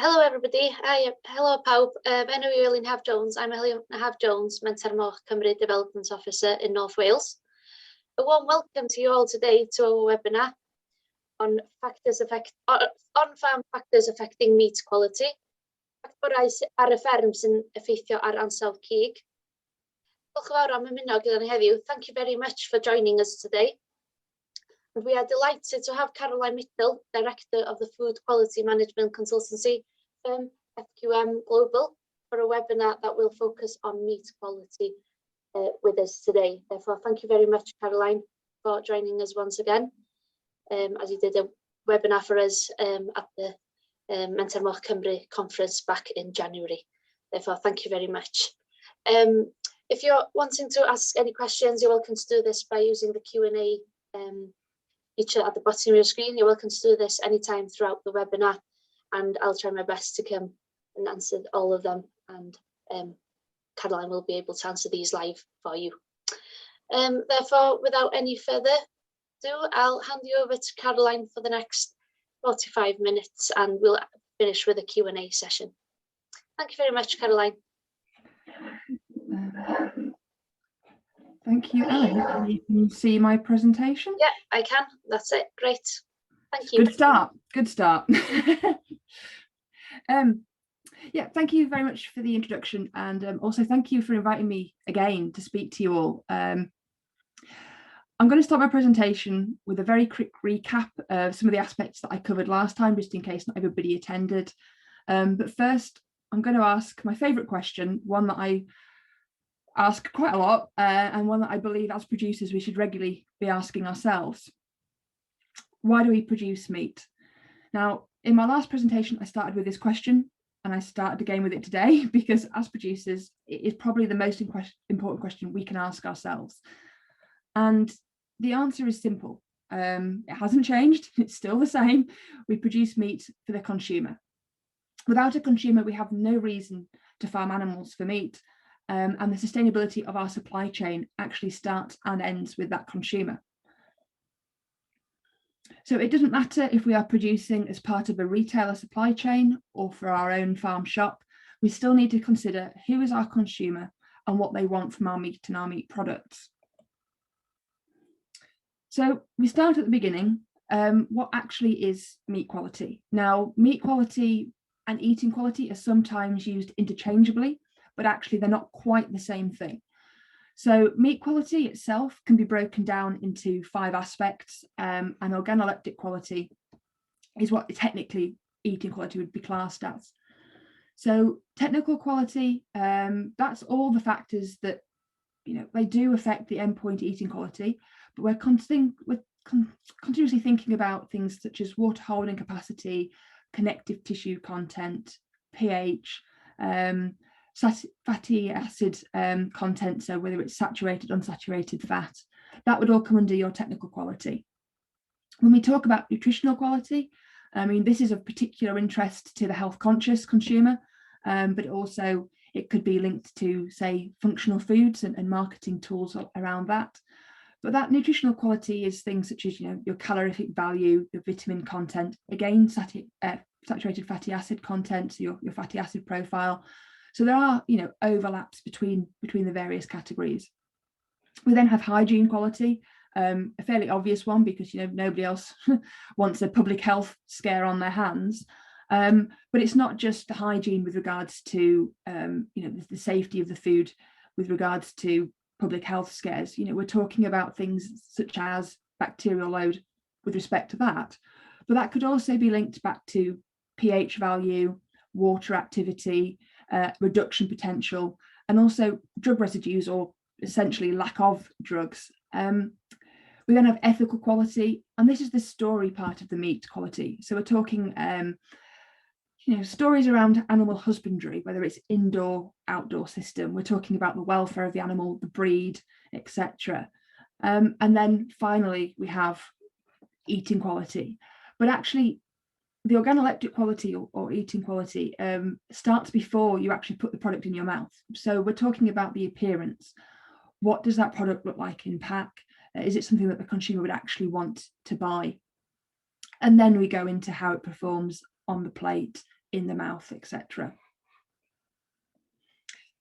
Hello everybody. Hello pawb. Enw I Elin Haf Jones. I'm Elin Haf Jones, Mentor Moch Cymru Development Officer in North Wales. A warm welcome to you all today to our webinar on on-farm factors affecting meat quality. Ffactorau ar y fferm sy'n effeithio ar ansawdd cig. Diolch yn fawr am ymuno gyda ni heddiw. Thank you very much for joining us today. And we are delighted to have Caroline Mitchell, Director of the Food Quality Management Consultancy firm FQM Global, for a webinar that will focus on meat quality with us today. Therefore, thank you very much, Caroline, for joining us once again, as you did a webinar for us at the Mentor Moch Cymru conference back in January. Therefore, thank you very much. If you're wanting to ask any questions, you're welcome to do this by using the Q&A feature at the bottom of your screen. You're welcome to do this anytime throughout the webinar, and I'll try my best to come and answer all of them, and Caroline will be able to answer these live for you. Therefore, without any further ado, I'll hand you over to Caroline for the next 45 minutes, and we'll finish with a Q&A session. Thank you very much, Caroline. Thank you, Ellen. You can see my presentation? Yeah, I can. That's it. Great. Thank you. Good start. Good start. Yeah, thank you very much for the introduction, and also thank you for inviting me again to speak to you all. I'm going to start my presentation with a very quick recap of some of the aspects that I covered last time, just in case not everybody attended. But first, I'm going to ask my favourite question, one that I ask quite a lot, and one that I believe as producers we should regularly be asking ourselves. Why do we produce meat? Now, in my last presentation, I started with this question, and I started again with it today, because as producers, it is probably the most important question we can ask ourselves. And the answer is simple. It hasn't changed. It's still the same. We produce meat for the consumer. Without a consumer, we have no reason to farm animals for meat. And the sustainability of our supply chain actually starts and ends with that consumer. So it doesn't matter if we are producing as part of a retailer supply chain or for our own farm shop, we still need to consider who is our consumer and what they want from our meat and our meat products. So we start at the beginning. What actually is meat quality? Now, meat quality and eating quality are sometimes used interchangeably, but actually they're not quite the same thing. So meat quality itself can be broken down into 5 aspects, and organoleptic quality is what technically eating quality would be classed as. So technical quality, that's all the factors that, they do affect the endpoint eating quality, but we're continuously thinking about things such as water holding capacity, connective tissue content, pH, fatty acid content, so whether it's saturated, unsaturated fat, that would all come under your technical quality. When we talk about nutritional quality, I mean, this is of particular interest to the health conscious consumer, but also it could be linked to, say, functional foods and marketing tools around that. But that nutritional quality is things such as, your calorific value, your vitamin content, again, saturated fatty acid content, so your fatty acid profile. So there are, overlaps between the various categories. We then have hygiene quality, a fairly obvious one because, nobody else wants a public health scare on their hands. But it's not just the hygiene with regards to, the safety of the food with regards to public health scares. We're talking about things such as bacterial load with respect to that. But that could also be linked back to pH value, water activity, reduction potential, and also drug residues, or essentially lack of drugs. We then have ethical quality, and this is the story part of the meat quality. So we're talking stories around animal husbandry, whether it's indoor, outdoor system. We're talking about the welfare of the animal, the breed, etc. And then finally we have eating quality. But actually the organoleptic quality or eating quality starts before you actually put the product in your mouth. So we're talking about the appearance. What does that product look like in pack? Is it something that the consumer would actually want to buy? And then we go into how it performs on the plate in the mouth, etc.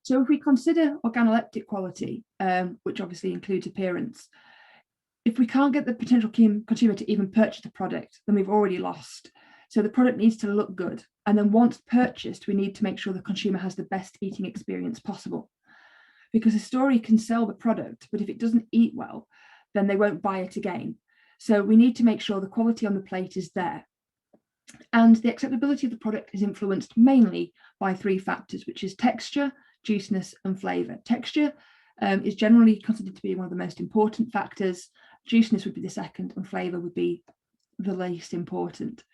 So if we consider organoleptic quality, which obviously includes appearance, if we can't get the potential consumer to even purchase the product, then we've already lost. So the product needs to look good. And then once purchased, we need to make sure the consumer has the best eating experience possible. Because a story can sell the product, but if it doesn't eat well, then they won't buy it again. So we need to make sure the quality on the plate is there. And the acceptability of the product is influenced mainly by three factors, which is texture, juiciness, and flavour. Texture is generally considered to be one of the most important factors. Juiciness would be the second, and flavour would be the least important.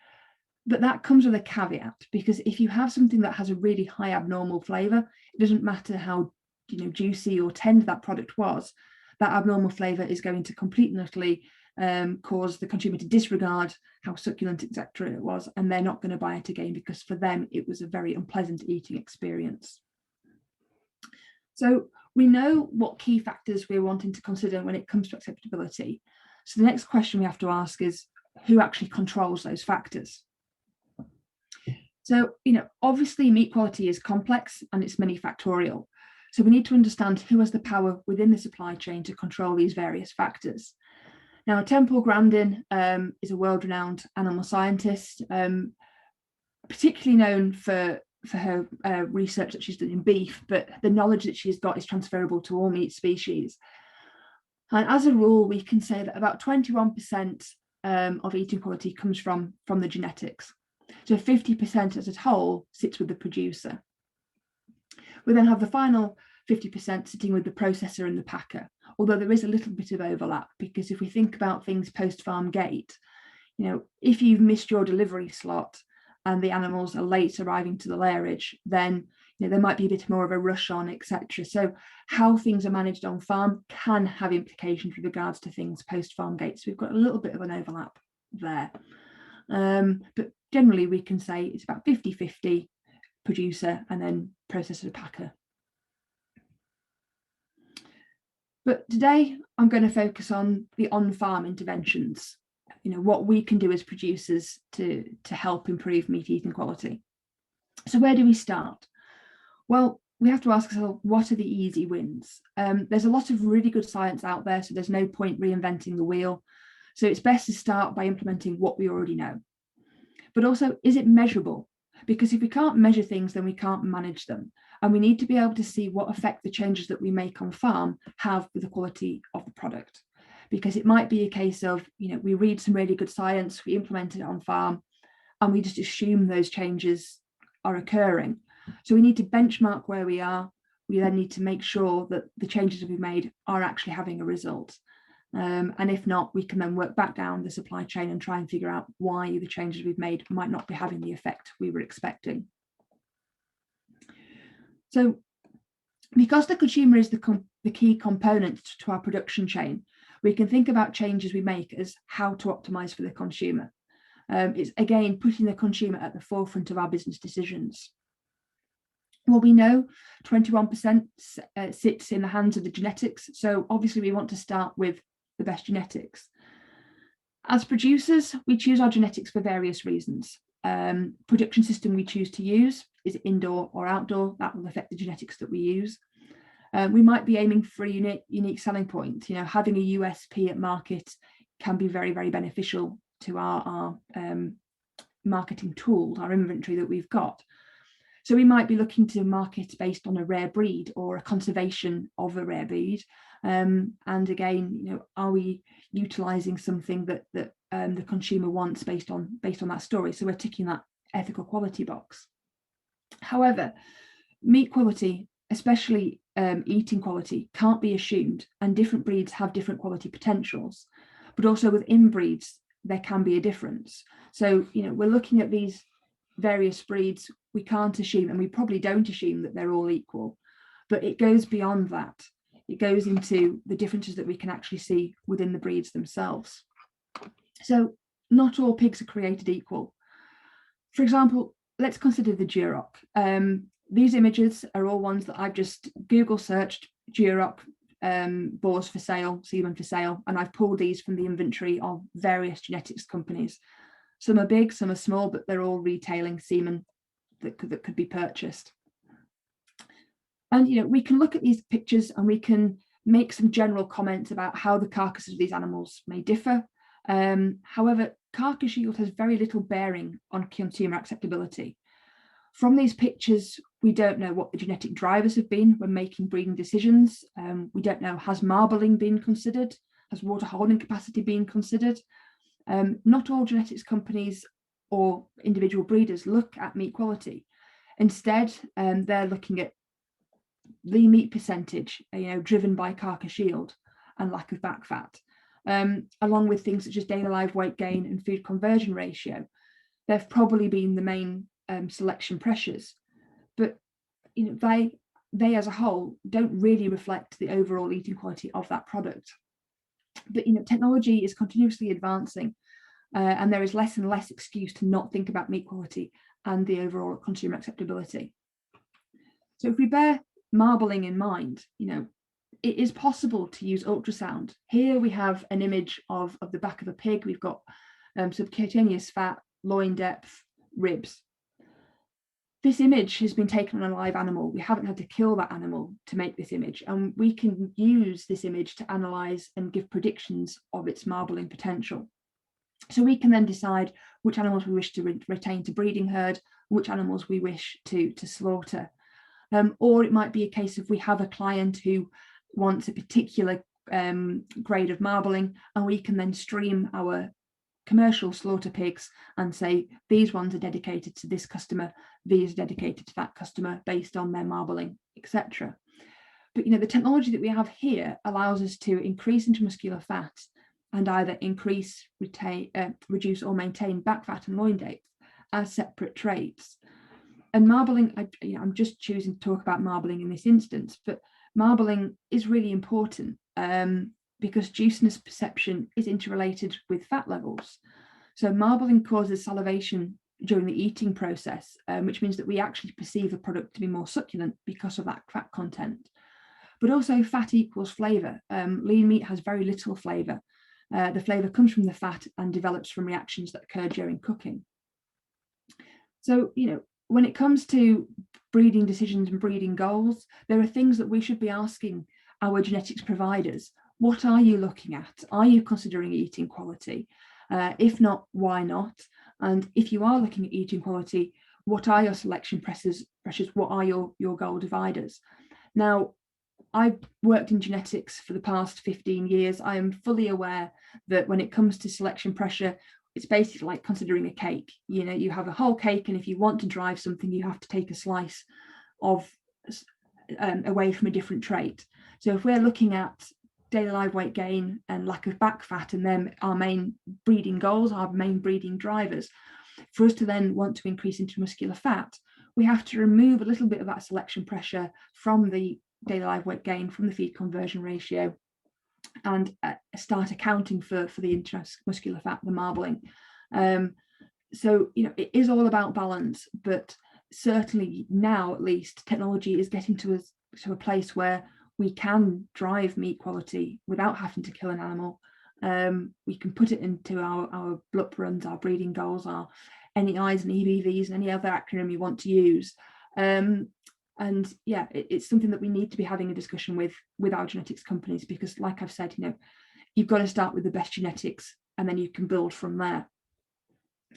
But that comes with a caveat, because if you have something that has a really high abnormal flavour, it doesn't matter how juicy or tender that product was, that abnormal flavour is going to completely and utterly cause the consumer to disregard how succulent, etc. it was, and they're not going to buy it again because for them it was a very unpleasant eating experience. So we know what key factors we're wanting to consider when it comes to acceptability. So the next question we have to ask is, who actually controls those factors? So, obviously meat quality is complex and it's many-factorial. So we need to understand who has the power within the supply chain to control these various factors. Now, Temple Grandin is a world-renowned animal scientist, particularly known for her research that she's done in beef, but the knowledge that she's got is transferable to all meat species. And as a rule, we can say that about 21% of eating quality comes from the genetics. So 50% as a whole sits with the producer. We then have the final 50% sitting with the processor and the packer, although there is a little bit of overlap, because if we think about things post-farm gate, if you've missed your delivery slot and the animals are late arriving to the lairage, then there might be a bit more of a rush on, etc. So how things are managed on farm can have implications with regards to things post-farm gate. So we've got a little bit of an overlap there. But generally we can say it's about 50-50 producer and then processor to packer. But today I'm going to focus on the on-farm interventions, what we can do as producers to help improve meat eating quality. So where do we start? Well, we have to ask ourselves, what are the easy wins? There's a lot of really good science out there, so there's no point reinventing the wheel. So it's best to start by implementing what we already know. But also, is it measurable? Because if we can't measure things, then we can't manage them. And we need to be able to see what effect the changes that we make on farm have with the quality of the product. Because it might be a case of, we read some really good science, we implement it on farm, and we just assume those changes are occurring. So we need to benchmark where we are. We then need to make sure that the changes that we've made are actually having a result. And if not, we can then work back down the supply chain and try and figure out why the changes we've made might not be having the effect we were expecting. So because the consumer is the key component to our production chain, we can think about changes we make as how to optimize for the consumer. It's again putting the consumer at the forefront of our business decisions. Well, we know 21% sits in the hands of the genetics. So obviously we want to start with the best genetics. As producers, we choose our genetics for various reasons. Production system we choose to use is indoor or outdoor. That will affect the genetics that we use. We might be aiming for a unique selling point. Having a USP at market can be very, very beneficial to our marketing tool, our inventory that we've got. So we might be looking to market based on a rare breed or a conservation of a rare breed. And again, are we utilising something that the consumer wants based on that story? So we're ticking that ethical quality box. However, meat quality, especially eating quality, can't be assumed, and different breeds have different quality potentials. But also within breeds, there can be a difference. So we're looking at these various breeds. We can't assume, and we probably don't assume, that they're all equal, but it goes beyond that. It goes into the differences that we can actually see within the breeds themselves. So not all pigs are created equal. For example, let's consider the Duroc. These images are all ones that I've just Google searched, Duroc boars for sale, semen for sale, and I've pulled these from the inventory of various genetics companies. Some are big, some are small, but they're all retailing semen that could be purchased. And we can look at these pictures and we can make some general comments about how the carcasses of these animals may differ. However, carcass yield has very little bearing on consumer acceptability. From these pictures, we don't know what the genetic drivers have been when making breeding decisions. We don't know, has marbling been considered? Has water holding capacity been considered? Not all genetics companies or individual breeders look at meat quality. Instead, they're looking at lean meat percentage, driven by carcass yield and lack of back fat, along with things such as daily live weight gain and food conversion ratio. They've probably been the main selection pressures, but they as a whole don't really reflect the overall eating quality of that product. But technology is continuously advancing, and there is less and less excuse to not think about meat quality and the overall consumer acceptability. So if we bear marbling in mind, it is possible to use ultrasound. Here we have an image of the back of a pig. We've got subcutaneous fat, loin depth, ribs. This image has been taken on a live animal. We haven't had to kill that animal to make this image, and we can use this image to analyse and give predictions of its marbling potential. So we can then decide which animals we wish to retain to breeding herd, which animals we wish to slaughter. Or it might be a case of we have a client who wants a particular grade of marbling, and we can then stream our commercial slaughter pigs and say these ones are dedicated to this customer, these are dedicated to that customer based on their marbling, etc. But the technology that we have here allows us to increase intramuscular fat and either increase, reduce or maintain back fat and loin depth as separate traits. And marbling, I'm just choosing to talk about marbling in this instance, but marbling is really important because juiciness perception is interrelated with fat levels. So marbling causes salivation during the eating process, which means that we actually perceive a product to be more succulent because of that fat content. But also fat equals flavour. Lean meat has very little flavour. The flavour comes from the fat and develops from reactions that occur during cooking. So, when it comes to breeding decisions and breeding goals, there are things that we should be asking our genetics providers. What are you looking at? Are you considering eating quality? If not, why not? And if you are looking at eating quality, what are your selection pressures? What are your goal dividers? Now, I've worked in genetics for the past 15 years. I am fully aware that when it comes to selection pressure, it's basically like considering a cake. You have a whole cake, and if you want to drive something, you have to take a slice of away from a different trait. So if we're looking at daily live weight gain and lack of back fat, and then our main breeding goals, our main breeding drivers, for us to then want to increase intramuscular fat, we have to remove a little bit of that selection pressure from the daily live weight gain, from the feed conversion ratio, and start accounting for the intramuscular fat, the marbling. So it is all about balance, but certainly now at least technology is getting to a place where we can drive meat quality without having to kill an animal. We can put it into our blup runs, our breeding goals, our NEIs and EBVs and any other acronym you want to use. And yeah, it's something that we need to be having a discussion with our genetics companies, because like I've said, you've got to start with the best genetics and then you can build from there.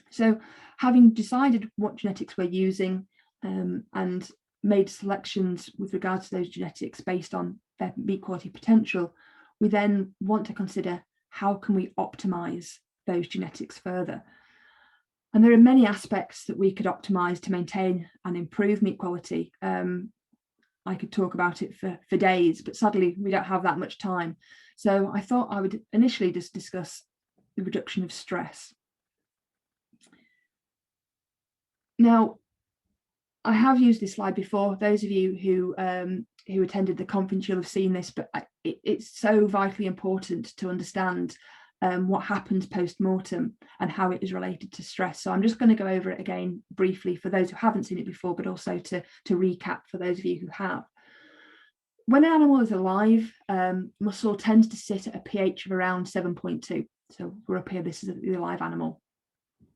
So having decided what genetics we're using and made selections with regards to those genetics based on their meat quality potential, we then want to consider how can we optimize those genetics further. And there are many aspects that we could optimize to maintain and improve meat quality. I could talk about it for days, but sadly we don't have that much time. So I thought I would initially just discuss the reduction of stress. Now, I have used this slide before. Those of you who attended the conference, you'll have seen this, but it's so vitally important to understand what happens post-mortem and how it is related to stress. So I'm just going to go over it again briefly for those who haven't seen it before, but also to recap for those of you who have. When an animal is alive, muscle tends to sit at a pH of around 7.2. So we're up here, this is the alive animal.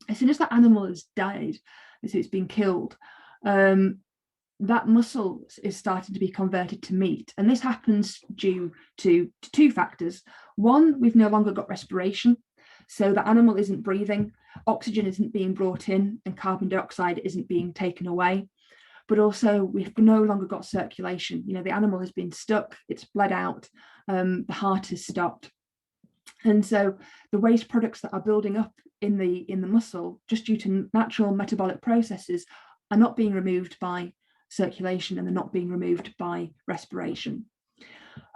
As soon as that animal has died, as it's been killed, that muscle is starting to be converted to meat. And this happens due to two factors. One, we've no longer got respiration. So the animal isn't breathing, oxygen isn't being brought in, and carbon dioxide isn't being taken away. But also we've no longer got circulation. The animal has been stuck, it's bled out, the heart has stopped. And so the waste products that are building up in the muscle, just due to natural metabolic processes, are not being removed by circulation, and they're not being removed by respiration.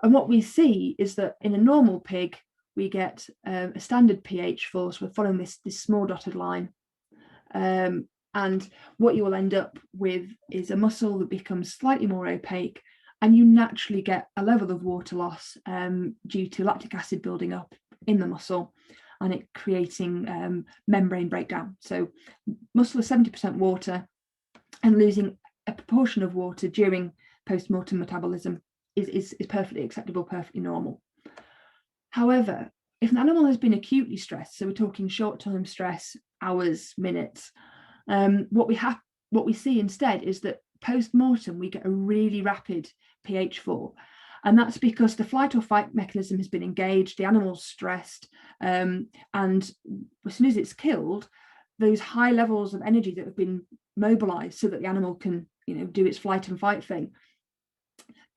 And what we see is that in a normal pig, we get a standard pH for, so we're following this small dotted line. And what you will end up with is a muscle that becomes slightly more opaque, and you naturally get a level of water loss due to lactic acid building up in the muscle and it creating membrane breakdown. So muscle is 70% water, and losing a proportion of water during post-mortem metabolism is perfectly acceptable, perfectly normal. However, if an animal has been acutely stressed, so we're talking short-term stress, hours, minutes, what we see instead is that post-mortem we get a really rapid pH fall, and that's because the flight or fight mechanism has been engaged, the animal's stressed, and as soon as it's killed, those high levels of energy that have been mobilized so that the animal can do its flight and fight thing,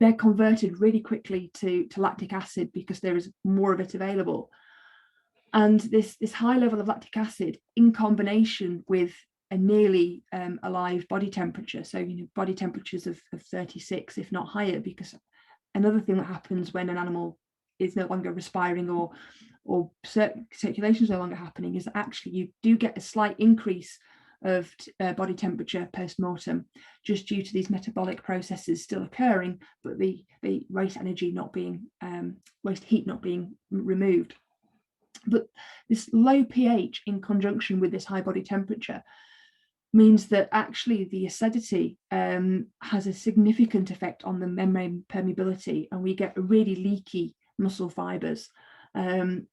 they're converted really quickly to lactic acid because there is more of it available. And this high level of lactic acid, in combination with a nearly alive body temperature, so body temperatures of 36, if not higher, because another thing that happens when an animal is no longer respiring or circulation is no longer happening is that actually you do get a slight increase of body temperature post-mortem, just due to these metabolic processes still occurring, but the waste energy not being waste heat not being removed. But this low pH in conjunction with this high body temperature means that actually the acidity has a significant effect on the membrane permeability, and we get really leaky muscle fibers, and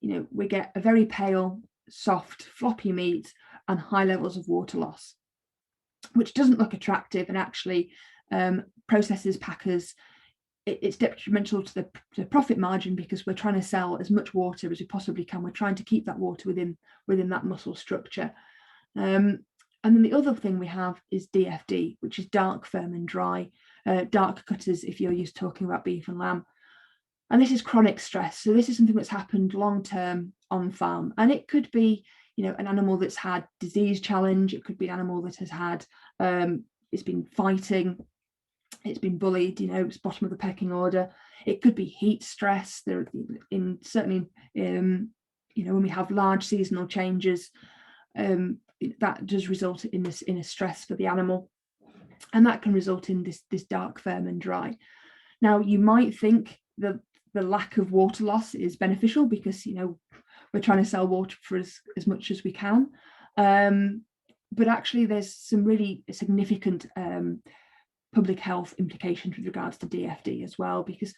we get a very pale, soft, floppy meat and high levels of water loss, which doesn't look attractive, and actually processors, packers, it's detrimental to the profit margin, because we're trying to sell as much water as we possibly can. We're trying to keep that water within that muscle structure. And then the other thing we have is DFD, which is dark, firm and dry, dark cutters if you're used to talking about beef and lamb. And this is chronic stress. So this is something that's happened long term on farm, and it could be an animal that's had disease challenge, it could be an animal that has had it's been fighting, it's been bullied, it's bottom of the pecking order. It could be heat stress. Certainly when we have large seasonal changes, that does result in a stress for the animal, and that can result in this dark, firm and dry. Now you might think that the lack of water loss is beneficial, because we're trying to sell water for as much as we can, but actually there's some really significant public health implications with regards to DFD as well, because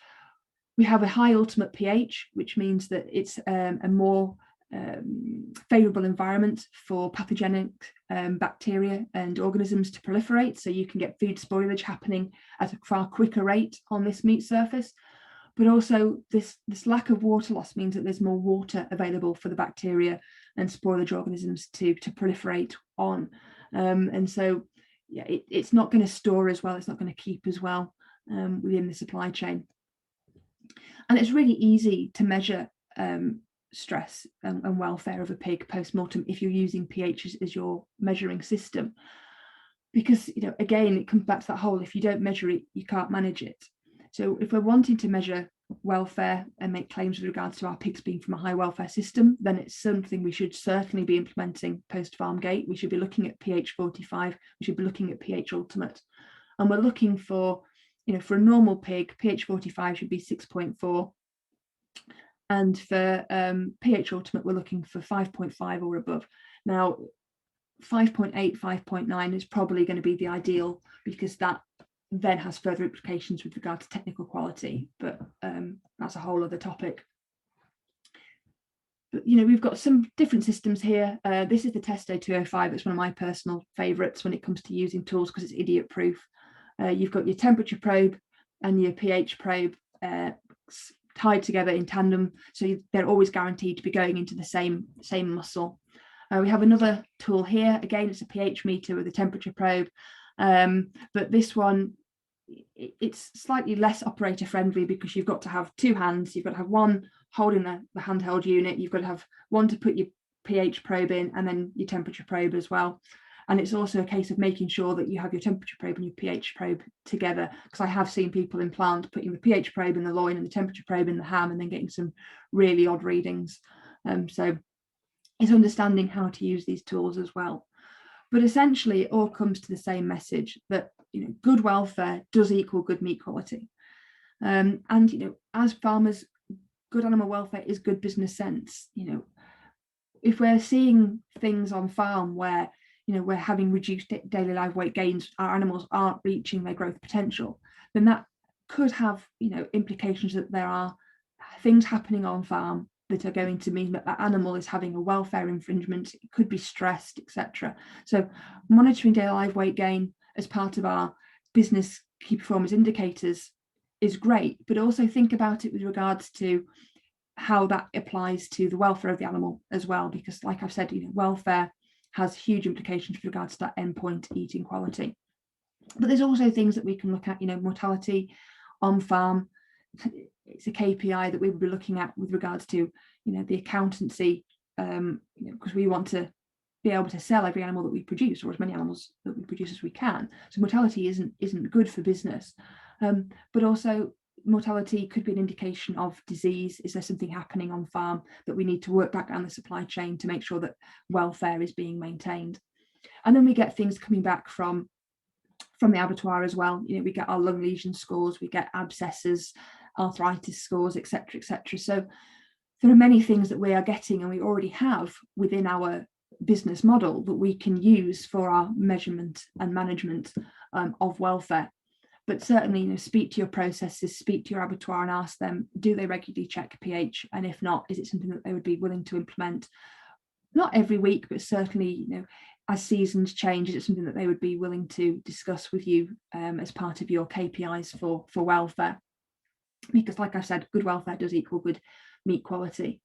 we have a high ultimate pH, which means that it's a more favourable environment for pathogenic bacteria and organisms to proliferate, so you can get food spoilage happening at a far quicker rate on this meat surface. But also this lack of water loss means that there's more water available for the bacteria and spoilage organisms to proliferate on, and so it's not going to store as well, it's not going to keep as well within the supply chain. And it's really easy to measure stress and welfare of a pig post-mortem if you're using pH as your measuring system, because again it comes back to that whole, if you don't measure it, you can't manage it. So if we're wanting to measure welfare and make claims with regards to our pigs being from a high welfare system, then it's something we should certainly be implementing post-farm gate. We should be looking at pH 45, we should be looking at pH ultimate, and we're looking for, for a normal pig, pH 45 should be 6.4, and for pH ultimate we're looking for 5.5 or above. Now 5.8, 5.9 is probably going to be the ideal, because that then has further implications with regard to technical quality, but that's a whole other topic. But we've got some different systems here. This is the Testo 205. It's one of my personal favourites when it comes to using tools because it's idiot proof. You've got your temperature probe and your pH probe tied together in tandem, so they're always guaranteed to be going into the same muscle. We have another tool here. Again, it's a pH meter with a temperature probe, but this one, it's slightly less operator friendly because you've got to have two hands. You've got to have one holding the handheld unit. You've got to have one to put your pH probe in, and then your temperature probe as well. And it's also a case of making sure that you have your temperature probe and your pH probe together, because I have seen people in plant putting the pH probe in the loin and the temperature probe in the ham and then getting some really odd readings. So it's understanding how to use these tools as well. But essentially it all comes to the same message, that good welfare does equal good meat quality. And as farmers, good animal welfare is good business sense. If we're seeing things on farm where we're having reduced daily live weight gains, our animals aren't reaching their growth potential, then that could have implications that there are things happening on farm that are going to mean that animal is having a welfare infringement. It could be stressed, etc. So monitoring daily live weight gain as part of our business key performance indicators is great, but also think about it with regards to how that applies to the welfare of the animal as well, because like I've said, welfare has huge implications with regards to that endpoint eating quality. But there's also things that we can look at, mortality on farm. It's a KPI that we would be looking at with regards to, the accountancy, because we want to be able to sell every animal that we produce, or as many animals that we produce as we can. So mortality isn't good for business, but also mortality could be an indication of disease. Is there something happening on farm that we need to work back down the supply chain to make sure that welfare is being maintained? And then we get things coming back from the abattoir as well. We get our lung lesion scores, we get abscesses, arthritis scores, etc., etc. So there are many things that we are getting and we already have within our business model that we can use for our measurement and management of welfare. But certainly, speak to your processors, speak to your abattoir and ask them, do they regularly check pH? And if not, is it something that they would be willing to implement? Not every week, but certainly, as seasons change, is it something that they would be willing to discuss with you as part of your KPIs for welfare? Because like I said, good welfare does equal good meat quality.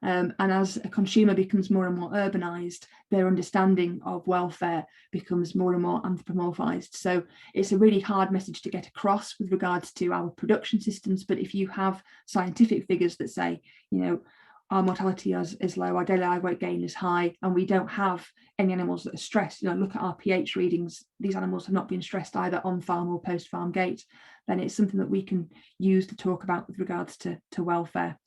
And as a consumer becomes more and more urbanized, their understanding of welfare becomes more and more anthropomorphized. So it's a really hard message to get across with regards to our production systems. But if you have scientific figures that say, our mortality is low, our daily live weight gain is high, and we don't have any animals that are stressed, look at our pH readings, these animals have not been stressed either on farm or post farm gate, then it's something that we can use to talk about with regards to welfare.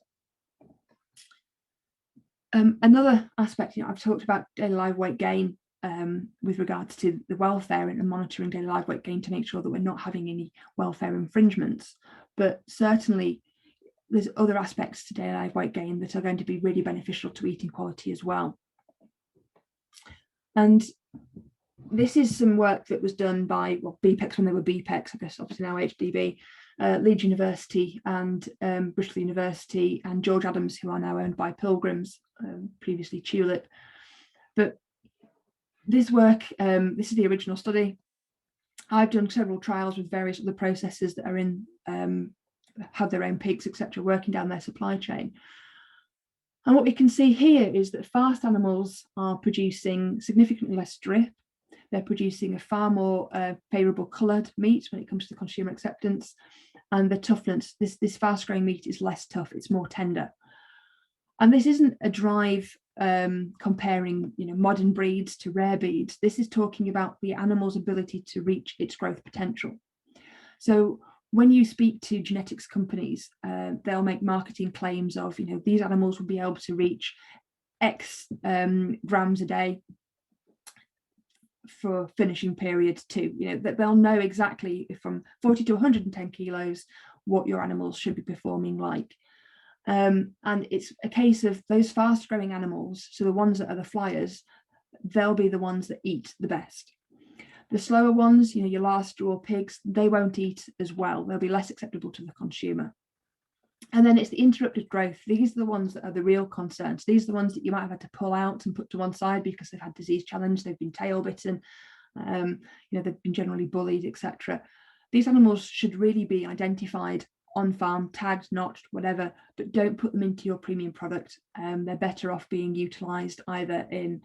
Another aspect, I've talked about daily live weight gain with regards to the welfare and monitoring daily live weight gain to make sure that we're not having any welfare infringements. But certainly there's other aspects to daily live weight gain that are going to be really beneficial to eating quality as well. And this is some work that was done by BPEX when they were BPEX, I guess obviously now HDB, Leeds University and Bristol University and George Adams, who are now owned by Pilgrims, previously Tulip. But this work, this is the original study. I've done several trials with various other processors that are in, have their own pigs, etc., working down their supply chain. And what we can see here is that fast animals are producing significantly less drip. They're producing a far more favourable coloured meat when it comes to consumer acceptance, and the toughness. This fast-growing meat is less tough; it's more tender. And this isn't a drive comparing, modern breeds to rare breeds. This is talking about the animal's ability to reach its growth potential. So when you speak to genetics companies, they'll make marketing claims of, these animals will be able to reach X grams a day for finishing period 2, that they'll know exactly from 40 to 110 kilos what your animals should be performing like. And it's a case of those fast growing animals, so the ones that are the flyers, they'll be the ones that eat the best. The slower ones, your last straw pigs, they won't eat as well. They'll be less acceptable to the consumer. And then it's the interrupted growth. These are the ones that are the real concerns. These are the ones that you might have had to pull out and put to one side because they've had disease challenge, they've been tail bitten, they've been generally bullied, etc. These animals should really be identified on farm, tagged, notched, whatever, but don't put them into your premium product. They're better off being utilised either in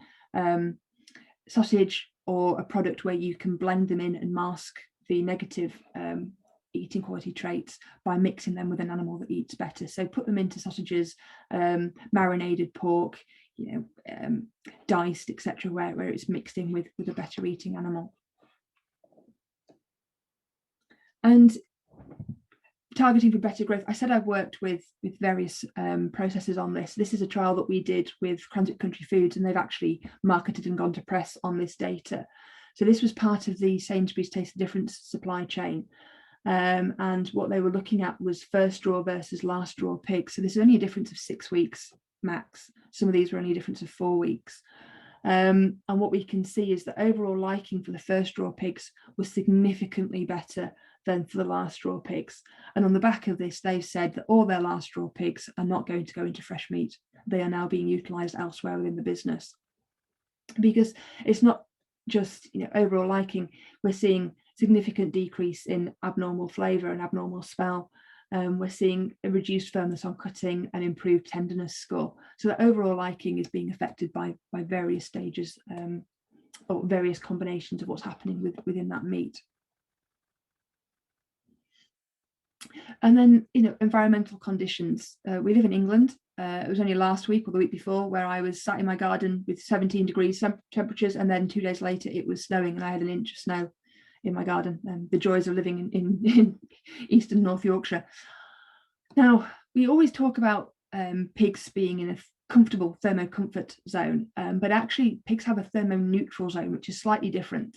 sausage or a product where you can blend them in and mask the negative eating quality traits by mixing them with an animal that eats better. So put them into sausages, marinated pork, diced, etc., where it's mixed in with a better eating animal. And targeting for better growth, I said I've worked with various processors on this. This is a trial that we did with Cranswick Country Foods, and they've actually marketed and gone to press on this data. So this was part of the Sainsbury's Taste the Difference supply chain. And what they were looking at was first draw versus last draw pigs. So there's only a difference of 6 weeks max. Some of these were only a difference of 4 weeks. And what we can see is that overall liking for the first draw pigs was significantly better than for the last draw pigs. And on the back of this, they've said that all their last draw pigs are not going to go into fresh meat. They are now being utilised elsewhere within the business. Because it's not just overall liking, we're seeing significant decrease in abnormal flavour and abnormal smell. We're seeing a reduced firmness on cutting and improved tenderness score. So that overall liking is being affected by various stages or various combinations of what's happening within that meat. And then, environmental conditions. We live in England. It was only last week or the week before where I was sat in my garden with 17 degrees temperatures, and then 2 days later it was snowing and I had an inch of snow in my garden. And the joys of living in eastern North Yorkshire. Now, we always talk about pigs being in a comfortable thermocomfort zone, but actually pigs have a thermoneutral zone, which is slightly different.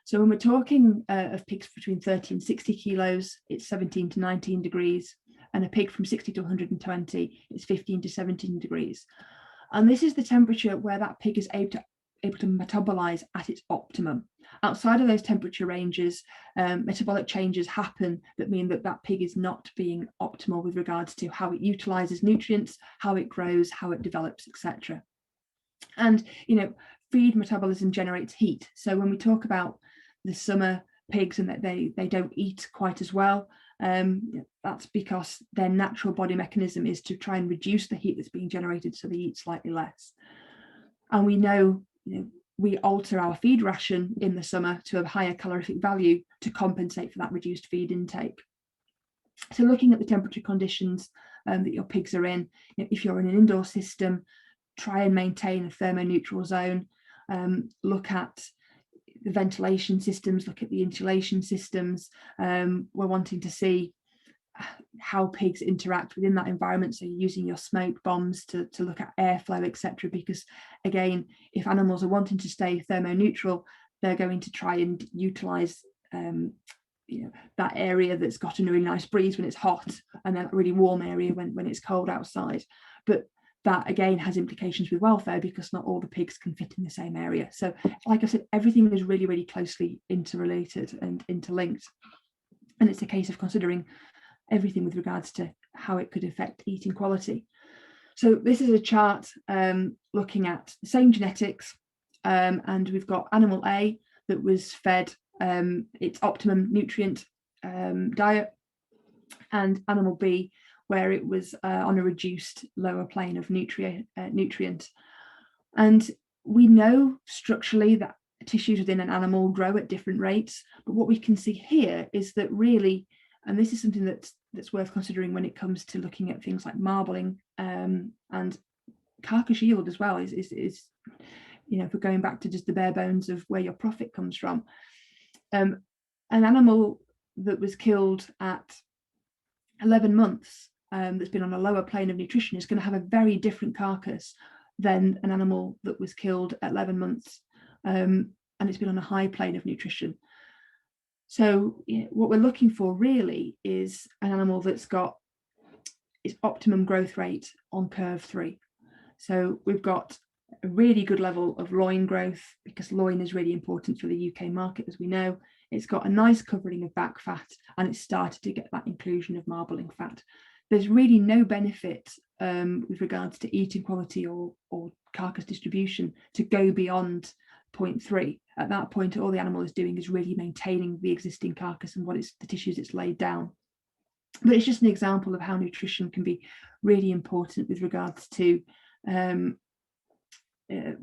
So when we're talking of pigs between 30 and 60 kilos, it's 17 to 19 degrees, and a pig from 60 to 120, it's 15 to 17 degrees. And this is the temperature where that pig is able to metabolize at its optimum. Outside of those temperature ranges, metabolic changes happen that mean that that pig is not being optimal with regards to how it utilizes nutrients, how it grows, how it develops, etc. And feed metabolism generates heat. So when we talk about the summer pigs and that they don't eat quite as well, that's because their natural body mechanism is to try and reduce the heat that's being generated, so they eat slightly less. And we know, we alter our feed ration in the summer to a higher calorific value to compensate for that reduced feed intake. So looking at the temperature conditions that your pigs are in, if you're in an indoor system, try and maintain a thermoneutral zone. Look at the ventilation systems, look at the insulation systems. We're wanting to see how pigs interact within that environment. So you're using your smoke bombs to look at airflow, etc. Because again, if animals are wanting to stay thermoneutral, they're going to try and utilize that area that's got a really nice breeze when it's hot, and then a really warm area when it's cold outside. But that again has implications with welfare because not all the pigs can fit in the same area. So like I said, everything is really, really closely interrelated and interlinked. And it's a case of considering everything with regards to how it could affect eating quality. So this is a chart looking at the same genetics, and we've got animal A that was fed its optimum nutrient diet, and animal B where it was on a reduced lower plane of nutrient. And we know structurally that tissues within an animal grow at different rates, but what we can see here is that really, and this is something that's worth considering when it comes to looking at things like marbling and carcass yield as well, is if we're going back to just the bare bones of where your profit comes from. An animal that was killed at 11 months that's been on a lower plane of nutrition is going to have a very different carcass than an animal that was killed at 11 months and it's been on a high plane of nutrition. So what we're looking for really is an animal that's got its optimum growth rate on curve 3. So we've got a really good level of loin growth, because loin is really important for the UK market, as we know. It's got a nice covering of back fat, and it's started to get that inclusion of marbling fat. there's really no benefit with regards to eating quality or carcass distribution to go beyond 0.3. At that point, all the animal is doing is really maintaining the existing carcass and the tissues it's laid down. But it's just an example of how nutrition can be really important with regards to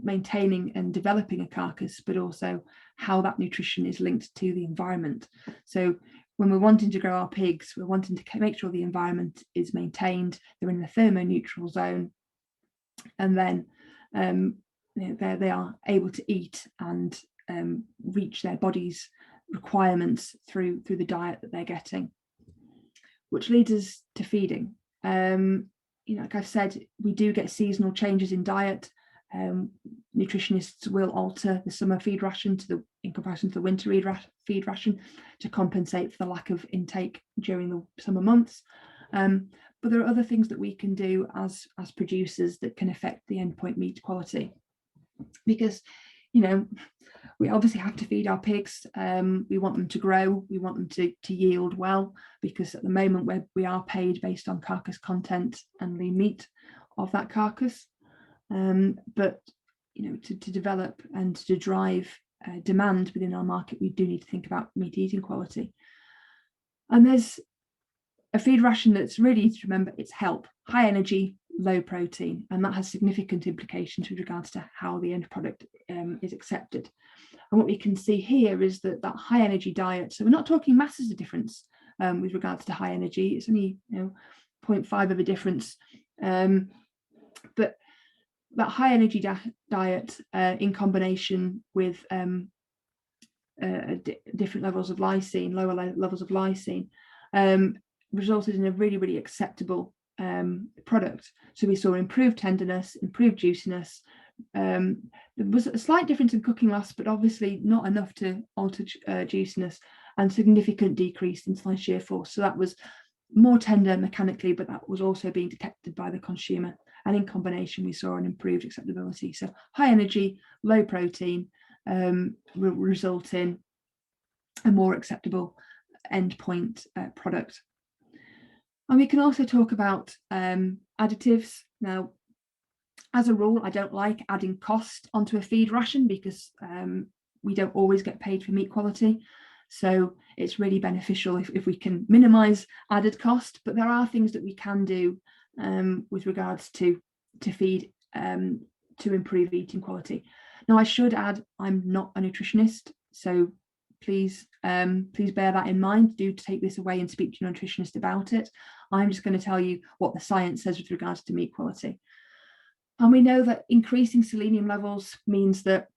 maintaining and developing a carcass, but also how that nutrition is linked to the environment. So when we're wanting to grow our pigs, we're wanting to make sure the environment is maintained, they're in the thermoneutral zone, and then they are able to eat and reach their body's requirements through the diet that they're getting. Which leads us to feeding. Like I've said, we do get seasonal changes in diet. Nutritionists will alter the summer feed ration in comparison to the winter feed ration to compensate for the lack of intake during the summer months. But there are other things that we can do as producers that can affect the endpoint meat quality, because we obviously have to feed our pigs. We want them to grow, we want them to yield well, because at the moment we are paid based on carcass content and lean meat of that carcass. But to develop and to drive demand within our market, we do need to think about meat eating quality. And there's a feed ration that's really easy to remember. It's HELP, high energy, low protein, and that has significant implications with regards to how the end product is accepted. And what we can see here is that high energy diet, so we're not talking masses of difference with regards to high energy, it's only 0.5 of a difference, but that high energy diet in combination with different levels of lysine, lower levels of lysine, resulted in a really, really acceptable product. So we saw improved tenderness, improved juiciness. There was a slight difference in cooking loss, but obviously not enough to alter juiciness, and significant decrease in slice shear force. So that was more tender mechanically, but that was also being detected by the consumer. And in combination, we saw an improved acceptability. So high energy, low protein will result in a more acceptable endpoint product. And we can also talk about additives. Now, as a rule, I don't like adding cost onto a feed ration, because we don't always get paid for meat quality. So it's really beneficial if we can minimize added cost, but there are things that we can do with regards to feed to improve eating quality. Now, I should add, I'm not a nutritionist, so please bear that in mind. Do take this away and speak to your nutritionist about it. I'm just going to tell you what the science says with regards to meat quality. And we know that increasing selenium levels means that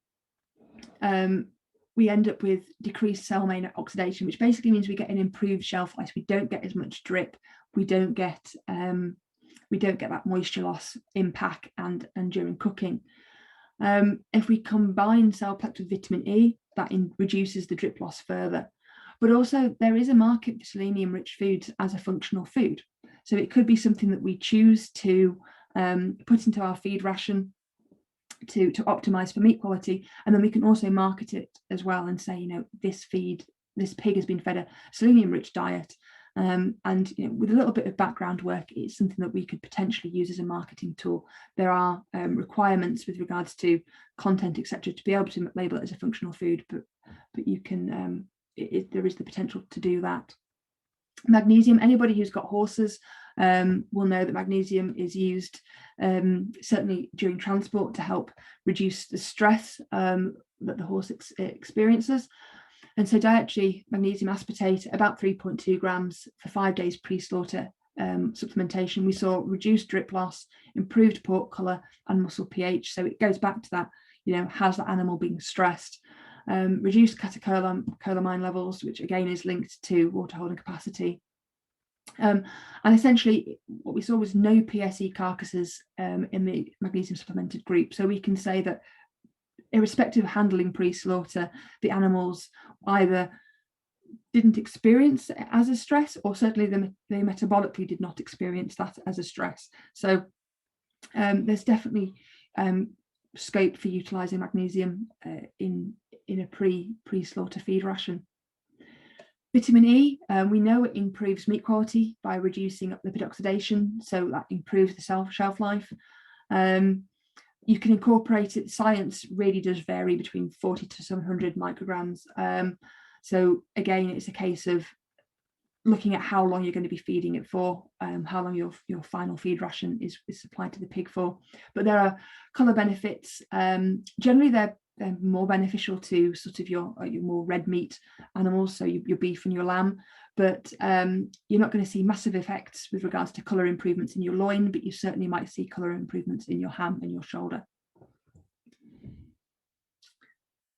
we end up with decreased cell membrane oxidation, which basically means we get an improved shelf life. We don't get as much drip. We don't get that moisture loss in pack and during cooking. If we combine Cellplex with vitamin E, that reduces the drip loss further. But also there is a market for selenium-rich foods as a functional food. So it could be something that we choose to put into our feed ration to optimize for meat quality, and then we can also market it as well and say, this pig has been fed a selenium-rich diet, and with a little bit of background work, it's something that we could potentially use as a marketing tool. There are requirements with regards to content, etc., to be able to label it as a functional food, but you can there is the potential to do that. Magnesium, anybody who's got horses will know that magnesium is used certainly during transport to help reduce the stress that the horse experiences. And so dietary magnesium aspartate, about 3.2 grams for 5 days pre-slaughter supplementation. We saw reduced drip loss, improved pork colour and muscle pH. So it goes back to that, has the animal being stressed? Reduced catecholamine levels, which again is linked to water holding capacity. And essentially what we saw was no PSE carcasses in the magnesium supplemented group. So we can say that irrespective of handling pre-slaughter, the animals either didn't experience it as a stress, or certainly they metabolically did not experience that as a stress. So there's definitely scope for utilising magnesium in a pre-slaughter feed ration. Vitamin E, we know it improves meat quality by reducing lipid oxidation, so that improves the shelf life. You can incorporate it. Science really does vary between 40 to 700 micrograms. So again, it's a case of looking at how long you're going to be feeding it for, how long your final feed ration is supplied to the pig for. But there are colour benefits. Generally, they're more beneficial to sort of your more red meat animals, so your beef and your lamb. But you're not going to see massive effects with regards to colour improvements in your loin, but you certainly might see colour improvements in your ham and your shoulder.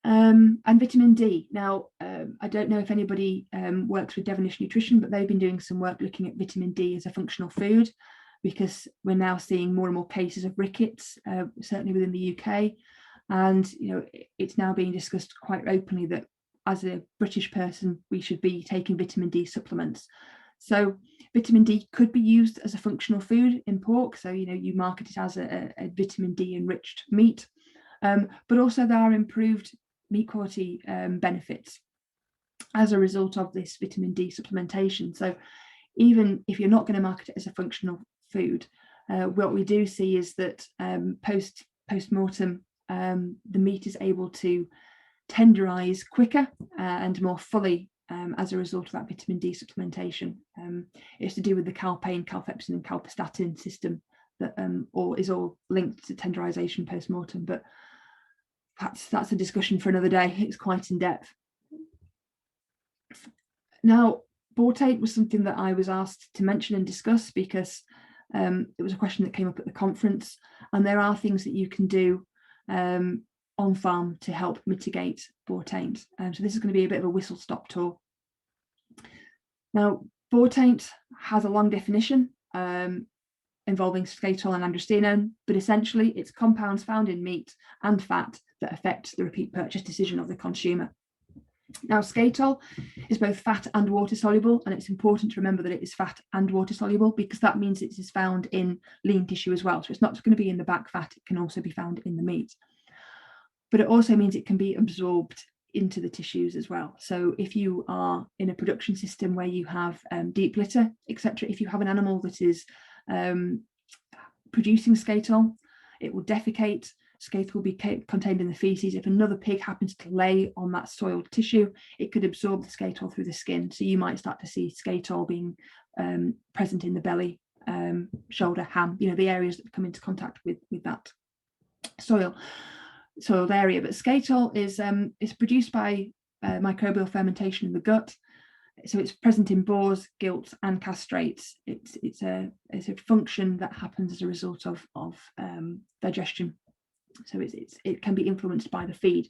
And vitamin D. Now, I don't know if anybody works with Devonish Nutrition, but they've been doing some work looking at vitamin D as a functional food, because we're now seeing more and more cases of rickets, certainly within the UK. And it's now being discussed quite openly that as a British person, we should be taking vitamin D supplements. So vitamin D could be used as a functional food in pork. So, you market it as a vitamin D enriched meat. But also there are improved meat quality benefits as a result of this vitamin D supplementation. So even if you're not going to market it as a functional food, what we do see is that post-mortem, the meat is able to tenderize quicker and more fully as a result of that vitamin D supplementation. It's to do with the calpain, calfepsin and calpistatin system that is all linked to tenderization post-mortem, but that's a discussion for another day. It's quite in depth. Now, bautate was something that I was asked to mention and discuss because it was a question that came up at the conference, and there are things that you can do on farm to help mitigate bautate. So this is going to be a bit of a whistle-stop tour. Now, bautate has a long definition involving skatol and androstenone, but essentially it's compounds found in meat and fat that affect the repeat purchase decision of the consumer. Now, skatol is both fat and water soluble, and it's important to remember that it is fat and water soluble because that means it is found in lean tissue as well. So it's not just going to be in the back fat, it can also be found in the meat. But it also means it can be absorbed into the tissues as well. So if you are in a production system where you have deep litter, etc., if you have an animal that is producing skatol, it will defecate. Skatol will be contained in the feces. If another pig happens to lay on that soiled tissue, it could absorb the skatol through the skin. So you might start to see skatol being present in the belly, shoulder, ham, the areas that come into contact with that soiled area. But skatol is produced by microbial fermentation in the gut. So it's present in boars, gilts, and castrates. It's a function that happens as a result of digestion. So it can be influenced by the feed.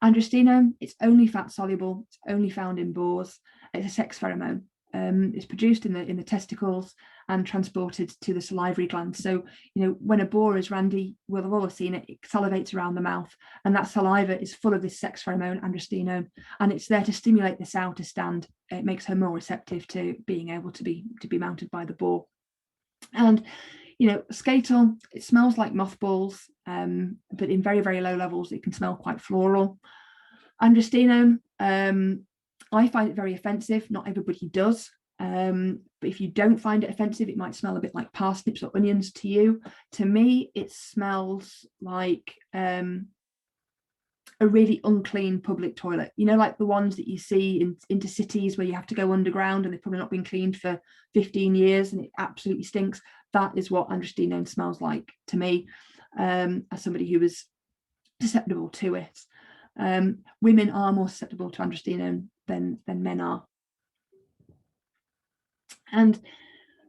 Androstenone, it's only fat soluble. It's only found in boars. It's a sex pheromone. It's produced in the testicles and transported to the salivary glands. So when a boar is randy, we'll all have seen it. It salivates around the mouth, and that saliva is full of this sex pheromone, androstenone, and it's there to stimulate the sow to stand. It makes her more receptive to being able to be mounted by the boar. And skatol, it smells like mothballs, but in very, very low levels, it can smell quite floral. Androstenone, I find it very offensive. Not everybody does. But if you don't find it offensive, it might smell a bit like parsnips or onions to you. To me, it smells like a really unclean public toilet, like the ones that you see into cities where you have to go underground and they've probably not been cleaned for 15 years and it absolutely stinks. That is what androstenone smells like to me, as somebody who is susceptible to it. Women are more susceptible to androstenone than men are. And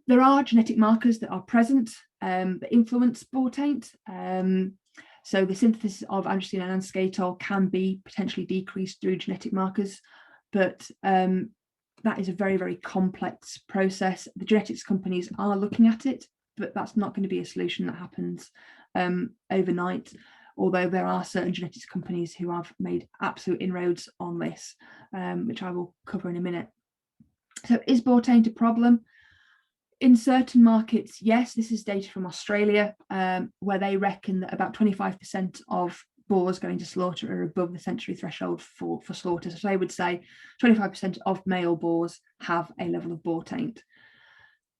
there are genetic markers that are present that influence bautate. So the synthesis of androstenone and skatol can be potentially decreased through genetic markers, but that is a very, very complex process. The genetics companies are looking at it, but that's not going to be a solution that happens overnight, although there are certain genetics companies who have made absolute inroads on this, which I will cover in a minute. So is bautate a problem? In certain markets, yes. This is data from Australia, where they reckon that about 25% of boars going to slaughter are above the sensory threshold for slaughter. So I would say 25% of male boars have a level of boar taint.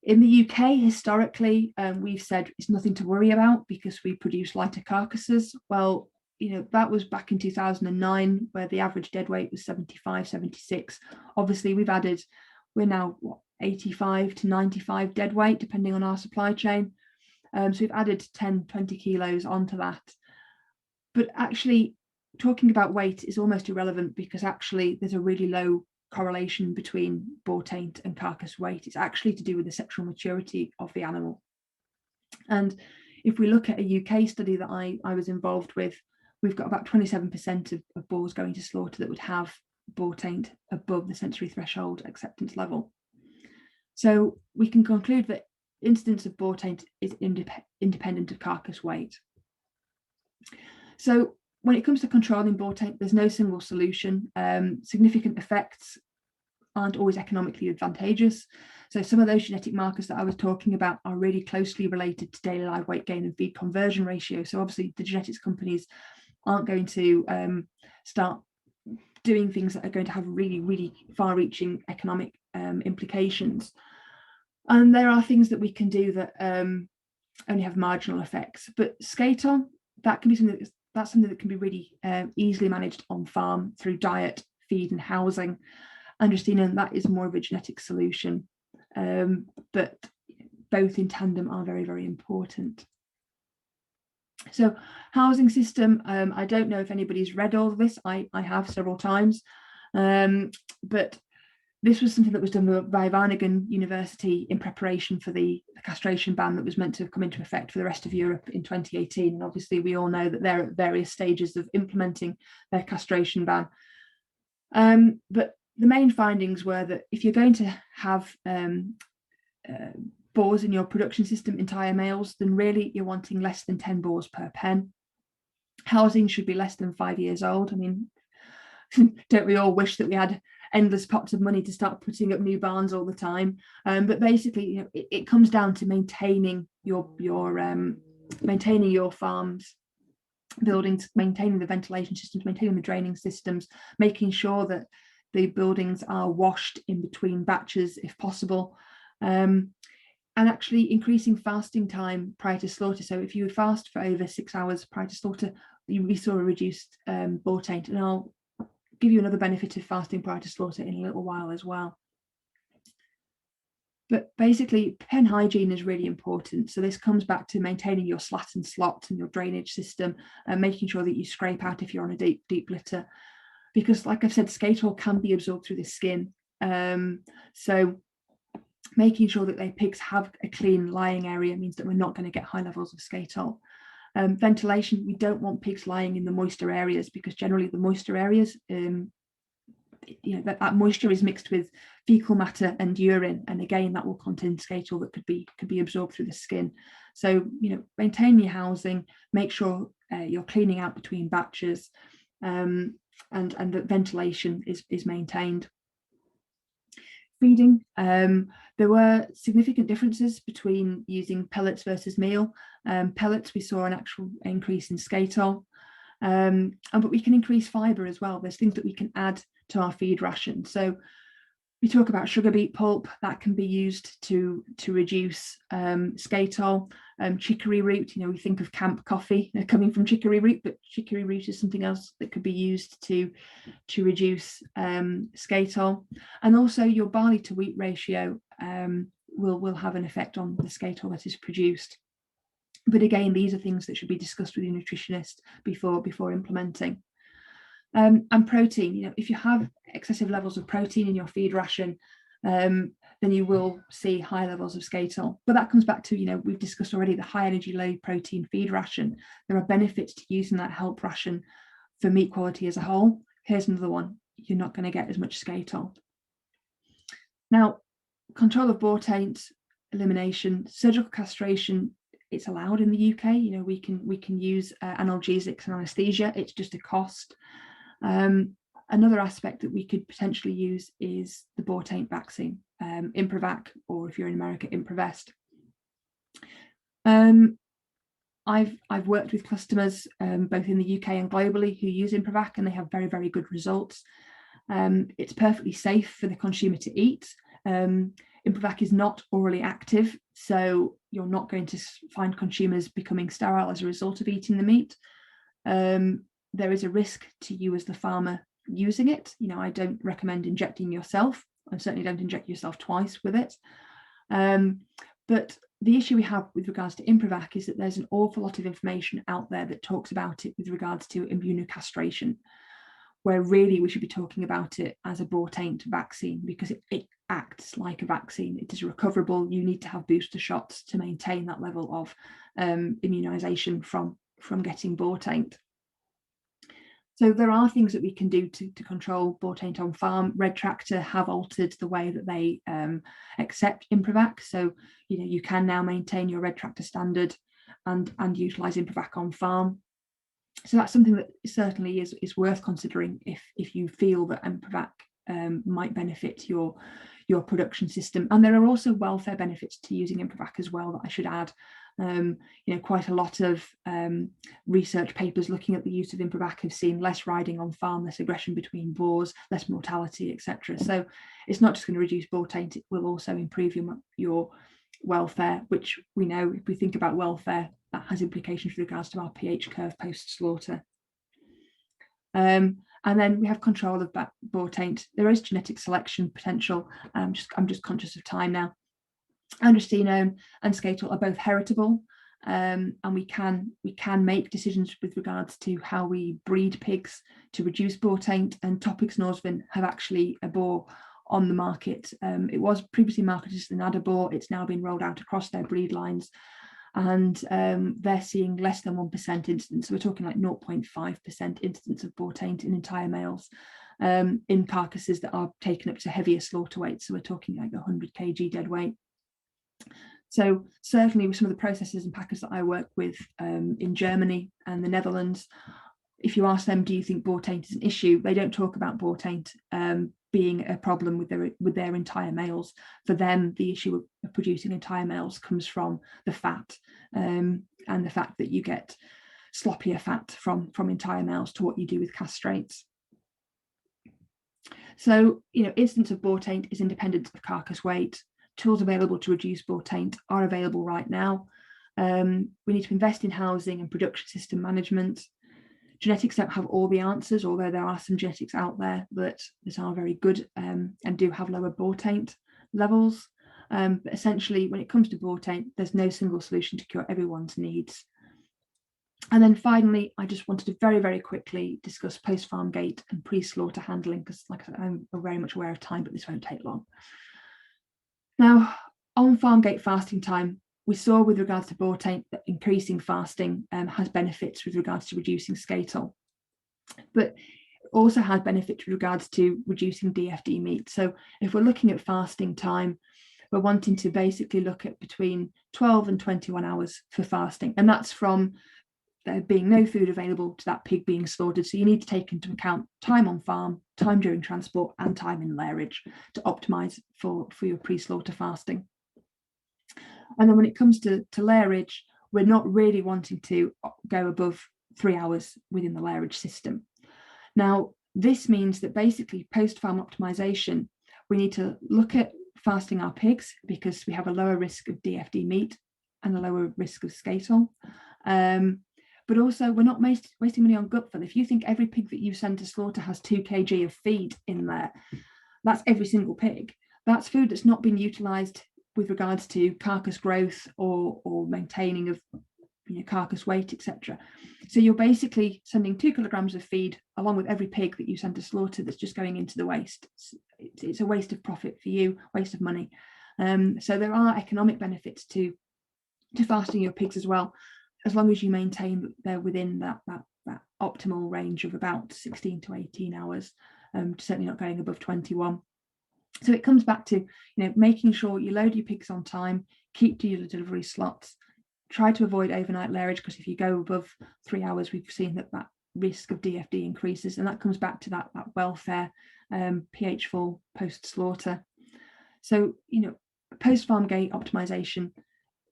In the UK, historically, we've said it's nothing to worry about because we produce lighter carcasses. Well, that was back in 2009, where the average dead weight was 75, 76. Obviously, we're now 85 to 95 dead weight, depending on our supply chain. So we've added 10, 20 kilos onto that. But actually, talking about weight is almost irrelevant because actually there's a really low correlation between boar taint and carcass weight. It's actually to do with the sexual maturity of the animal. And if we look at a UK study that I was involved with, we've got about 27% of boars going to slaughter that would have boar taint above the sensory threshold acceptance level. So we can conclude that incidence of boar taint is independent of carcass weight. So when it comes to controlling boar taint, there's no single solution. Significant effects aren't always economically advantageous. So some of those genetic markers that I was talking about are really closely related to daily live weight gain and feed conversion ratio. So obviously the genetics companies aren't going to start doing things that are going to have really, really far-reaching economic implications. And there are things that we can do that only have marginal effects. But skater, that can be something that can be really easily managed on farm through diet, feed, and housing. Understanding that is more of a genetic solution, but both in tandem are very, very important. So housing system, I don't know if anybody's read all of this. I have several times, but this was something that was done by Wageningen University in preparation for the castration ban that was meant to come into effect for the rest of Europe in 2018. And obviously we all know that they're at various stages of implementing their castration ban. But the main findings were that if you're going to have boars in your production system, entire males, then really you're wanting less than 10 boars per pen. Housing should be less than 5 years old. I mean, don't we all wish that we had endless pots of money to start putting up new barns all the time? But basically, it comes down to maintaining your farms, buildings, maintaining the ventilation systems, maintaining the draining systems, making sure that the buildings are washed in between batches if possible, and actually increasing fasting time prior to slaughter. So if you would fast for over 6 hours prior to slaughter, we saw a reduced boar taint. And I'll give you another benefit of fasting prior to slaughter in a little while as well. But basically, pen hygiene is really important. So this comes back to maintaining your slats and slots and your drainage system, and making sure that you scrape out if you're on a deep litter. Because like I've said, skate oil can be absorbed through the skin. So making sure that their pigs have a clean lying area means that we're not going to get high levels of skate oil. Ventilation, we don't want pigs lying in the moister areas, because generally the moister areas, that moisture is mixed with fecal matter and urine, and again that will contain skate oil that could be absorbed through the skin. So maintain your housing, make sure you're cleaning out between batches, and that ventilation is maintained. Feeding, there were significant differences between using pellets versus meal. Pellets, we saw an actual increase in skate oil, but we can increase fibre as well. There's things that we can add to our feed ration. So we talk about sugar beet pulp that can be used to reduce skate oil. Chicory root, we think of camp coffee coming from chicory root, but chicory root is something else that could be used to reduce skate oil. And also your barley to wheat ratio will have an effect on the skate oil that is produced. But again, these are things that should be discussed with your nutritionist before implementing. And protein, if you have excessive levels of protein in your feed ration, then you will see high levels of skate oil. But that comes back to, we've discussed already the high energy, low protein feed ration. There are benefits to using that help ration for meat quality as a whole. Here's another one: you're not going to get as much skate oil. Now, control of boar taint, elimination, surgical castration, it's allowed in the UK. We can use analgesics and anaesthesia. It's just a cost. Another aspect that we could potentially use is the boar taint vaccine, Improvac, or if you're in America, Improvest. I've worked with customers both in the UK and globally who use Improvac, and they have very, very good results. It's perfectly safe for the consumer to eat. Improvac is not orally active, so you're not going to find consumers becoming sterile as a result of eating the meat. There is a risk to you as the farmer using it. You know, I don't recommend injecting yourself. I certainly don't inject yourself twice with it. But the issue we have with regards to Improvac is that there's an awful lot of information out there that talks about it with regards to immunocastration, where really we should be talking about it as a bought-ain't vaccine, because it acts like a vaccine. It is recoverable. You need to have booster shots to maintain that level of immunization from getting bought-ain't. So there are things that we can do to control bought-ain't on farm. Red Tractor have altered the way that they accept Improvac. So, you know, you can now maintain your Red Tractor standard and utilize Improvac on farm. So that's something that certainly is worth considering if you feel that Improvac might benefit your production system. And there are also welfare benefits to using Improvac as well that I should add. You know, quite a lot of research papers looking at the use of Improvac have seen less riding on farm, less aggression between boars, less mortality, etc. So it's not just going to reduce bought-ain't, it will also improve your welfare, which we know, if we think about welfare, that has implications with regards to our pH curve post-slaughter. And then we have control of bought-ain't. There is genetic selection potential. I'm just conscious of time now. Androstenone and Skatel are both heritable, and we can make decisions with regards to how we breed pigs to reduce bought-ain't. And Topics Norsvin have actually a boar on the market. It was previously marketed as an adder boar. It's now been rolled out across their breed lines, and they're seeing less than 1% incidence. So we're talking like 0.5% incidence of bought-ain't in entire males in carcasses that are taken up to heavier slaughter weights. So we're talking like 100 kg dead weight. So certainly with some of the processors and packers that I work with in Germany and the Netherlands, if you ask them, do you think bought-ain't is an issue? They don't talk about bought-ain't being a problem with their entire males. For them, the issue of producing entire males comes from the fat and the fact that you get sloppier fat from entire males to what you do with castrates. So, you know, incidence of bought-ain't is independent of carcass weight. Tools available to reduce bought-ain't are available right now. We need to invest in housing and production system management. Genetics don't have all the answers, although there are some genetics out there that are very good and do have lower bought-ain't levels. But essentially, when it comes to bought-ain't, there's no single solution to cure everyone's needs. And then finally, I just wanted to very, very quickly discuss post-farm gate and pre-slaughter handling, because like I said, I'm very much aware of time, but this won't take long. Now, on farm gate fasting time, we saw with regards to bought-ain't that increasing fasting has benefits with regards to reducing Skatel, but also has benefits with regards to reducing DFD meat. So if we're looking at fasting time, we're wanting to basically look at between 12 and 21 hours for fasting, and that's from there being no food available to that pig being slaughtered. So you need to take into account time on farm, time during transport, and time in lairage to optimize for your pre-slaughter fasting. And then when it comes to lairage, we're not really wanting to go above 3 hours within the lairage system. Now, this means that basically post-farm optimization, we need to look at fasting our pigs because we have a lower risk of DFD meat and a lower risk of Skatel. But also, we're not wasting money on gut fill. If you think every pig that you send to slaughter has 2 kg of feed in there, that's every single pig. That's food that's not been utilised with regards to carcass growth or maintaining of carcass weight, etc. So you're basically sending 2 kilograms of feed along with every pig that you send to slaughter that's just going into the waste. It's a waste of profit for you, waste of money. So there are economic benefits to fasting your pigs as well, as long as you maintain that they're within that optimal range of about 16 to 18 hours, certainly not going above 21. So it comes back to making sure you load your pigs on time, keep to your delivery slots, try to avoid overnight lairage, because if you go above 3 hours, we've seen that risk of DFD increases, and that comes back to that welfare, pH full post-slaughter. So post-farm gate optimization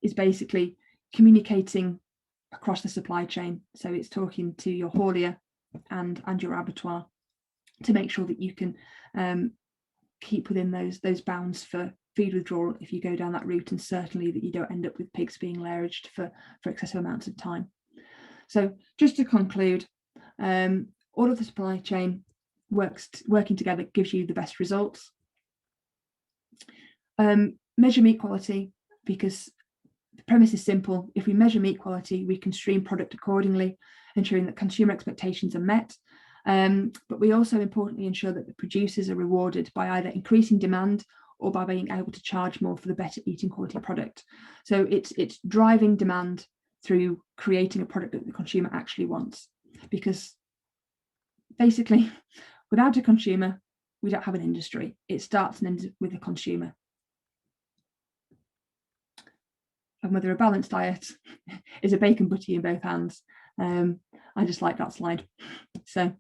is basically communicating across the supply chain. So it's talking to your haulier and your abattoir to make sure that you can keep within those bounds for feed withdrawal if you go down that route, and certainly that you don't end up with pigs being lairaged for excessive amounts of time. So just to conclude, all of the supply chain working together gives you the best results. Measure meat quality, because the premise is simple. If we measure meat quality, we can stream product accordingly, ensuring that consumer expectations are met. But we also importantly ensure that the producers are rewarded by either increasing demand or by being able to charge more for the better eating quality product. So it's driving demand through creating a product that the consumer actually wants, because basically without a consumer we don't have an industry. It starts and ends with a consumer. And whether a balanced diet is a bacon butty in both hands, I just like that slide. So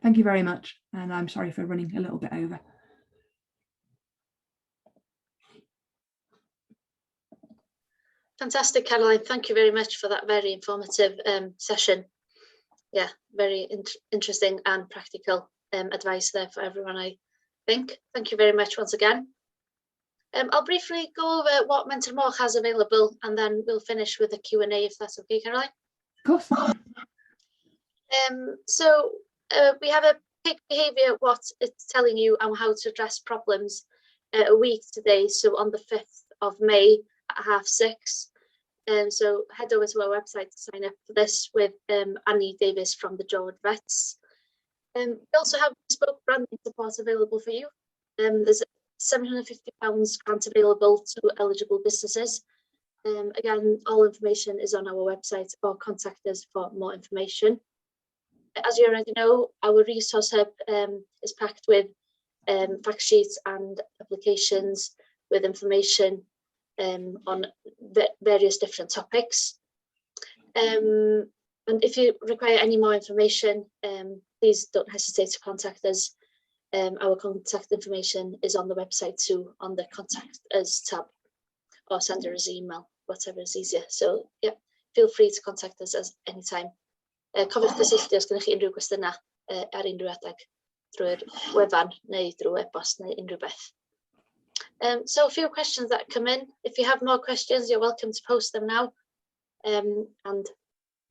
thank you very much, and I'm sorry for running a little bit over. Fantastic, Caroline. Thank you very much for that very informative session. Yeah, very interesting and practical advice there for everyone, I think. Thank you very much once again. I'll briefly go over what Mentor Moch has available, and then we'll finish with a Q&A if that's okay, Caroline. Of course. So we have a pig behaviour, what it's telling you and how to address problems a week today. So on the 5th of May at 6:30. So head over to our website to sign up for this with Annie Davis from the George Vets. We also have bespoke branding support available for you. There's £750 grant available to eligible businesses. Again, all information is on our website, or contact us for more information. As you already know, our resource hub is packed with fact sheets and applications with information on various different topics. And if you require any more information, please don't hesitate to contact us. Our contact information is on the website too, on the contact us tab, or send us an email, whatever is easier. So yeah, feel free to contact us at any time. Cofiwch gysylltu os gennych chi unrhyw gwestiynau ar unrhyw adeg drwy'r wefan neu drwy e-bost neu unrhyw beth. So a few questions that come in. If you have more questions, you're welcome to post them now. And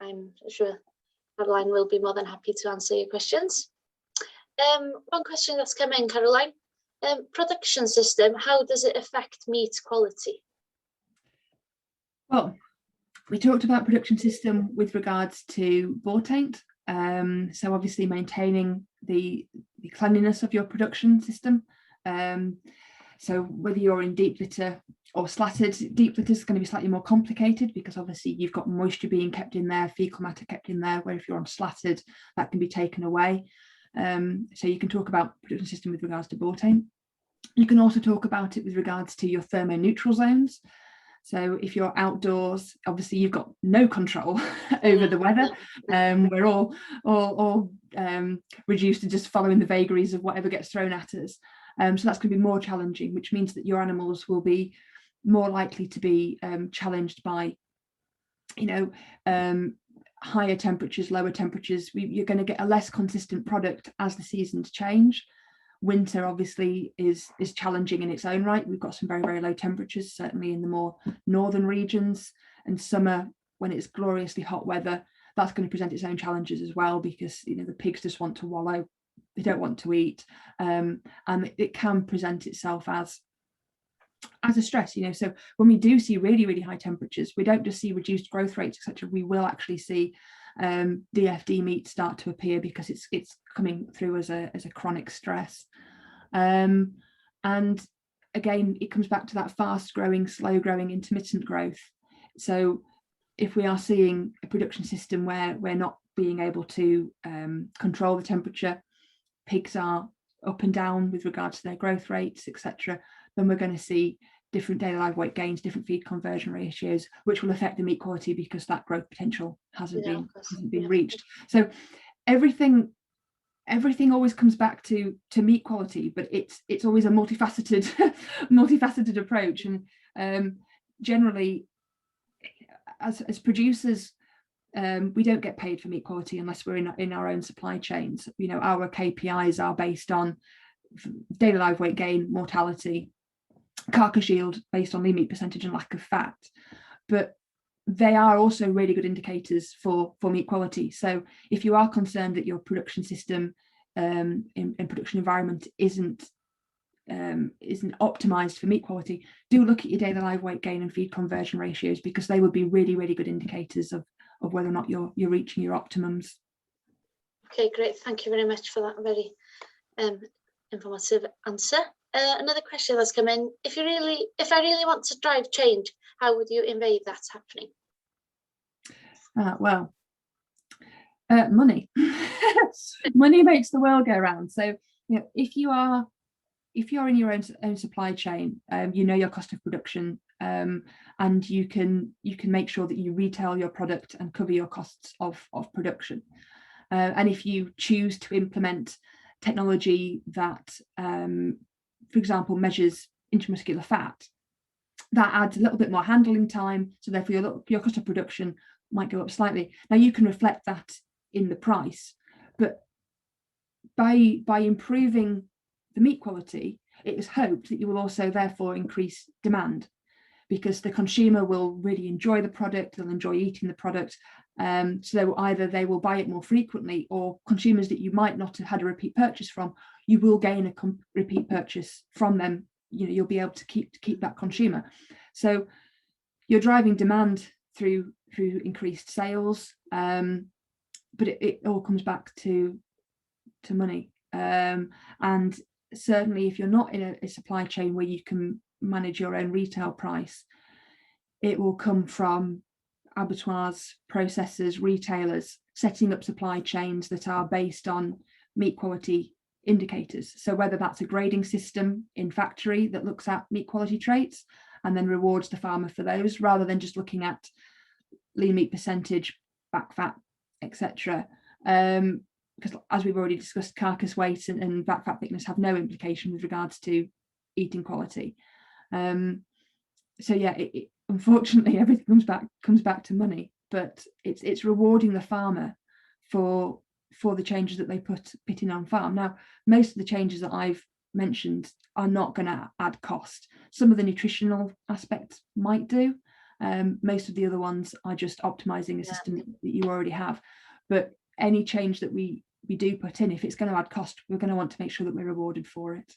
I'm sure Caroline will be more than happy to answer your questions. One question that's come in, Caroline. Production system, how does it affect meat quality? Well, we talked about production system with regards to boar taint. So obviously maintaining the cleanliness of your production system. So whether you're in deep litter or slatted, deep litter is going to be slightly more complicated, because obviously you've got moisture being kept in there, fecal matter kept in there, where if you're on slatted, that can be taken away. So you can talk about production system with regards to boar taint. You can also talk about it with regards to your thermoneutral zones. So if you're outdoors, obviously you've got no control over the weather. We're all reduced to just following the vagaries of whatever gets thrown at us. So that's going to be more challenging, which means that your animals will be more likely to be challenged by, higher temperatures, lower temperatures. You're going to get a less consistent product as the seasons change. Winter obviously is challenging in its own right. We've got some very, very low temperatures, certainly in the more northern regions, and summer, when it's gloriously hot weather, that's going to present its own challenges as well, because the pigs just want to wallow, they don't want to eat, and it can present itself as a stress. So when we do see really, really high temperatures, we don't just see reduced growth rates, etc. We will actually see DFD meat start to appear, because it's coming through as a chronic stress. And again, it comes back to that fast growing, slow growing, intermittent growth. So if we are seeing a production system where we're not being able to control the temperature, pigs are up and down with regards to their growth rates, etc., then we're going to see different daily live weight gains, different feed conversion ratios, which will affect the meat quality, because that growth potential hasn't been reached. So everything always comes back to meat quality, but it's always a multifaceted approach. And generally, as producers, we don't get paid for meat quality unless we're in our own supply chains. You know, our KPIs are based on daily live weight gain, mortality, carcass yield based on lean meat percentage and lack of fat. But they are also really good indicators for meat quality. So if you are concerned that your production system in production environment isn't optimized for meat quality, do look at your daily live weight gain and feed conversion ratios, because they would be really, really good indicators of whether or not you're reaching your optimums. Okay, great. Thank you very much for that very informative answer. Another question that's come in: if I really want to drive change, how would you envisage that happening? Well, money. Money makes the world go round. So, you know, if you're in your own supply chain, you know your cost of production, and you can make sure that you retail your product and cover your costs of production. And if you choose to implement technology that, for example, measures intramuscular fat, that adds a little bit more handling time, so therefore your cost of production might go up slightly. Now you can reflect that in the price, but by improving the meat quality, it is hoped that you will also therefore increase demand, because the consumer will really enjoy the product, they'll enjoy eating the product. So either they will buy it more frequently, or consumers that you might not have had a repeat purchase from, you will gain a repeat purchase from them. You know, you'll be able to keep that consumer. So you're driving demand through increased sales, but it all comes back to money. And certainly if you're not in a supply chain where you can manage your own retail price, it will come from abattoirs, processors, retailers setting up supply chains that are based on meat quality indicators. So whether that's a grading system in factory that looks at meat quality traits and then rewards the farmer for those, rather than just looking at lean meat percentage, back fat, etc. Because as we've already discussed, carcass weight and back fat thickness have no implication with regards to eating quality. So yeah, unfortunately everything comes back to money, but it's rewarding the farmer for the changes that they put in on farm. Now, most of the changes that I've mentioned are not going to add cost. Some of the nutritional aspects might do. Most of the other ones are just optimizing a system that you already have. But any change that we do put in, if it's going to add cost, we're going to want to make sure that we're rewarded for it.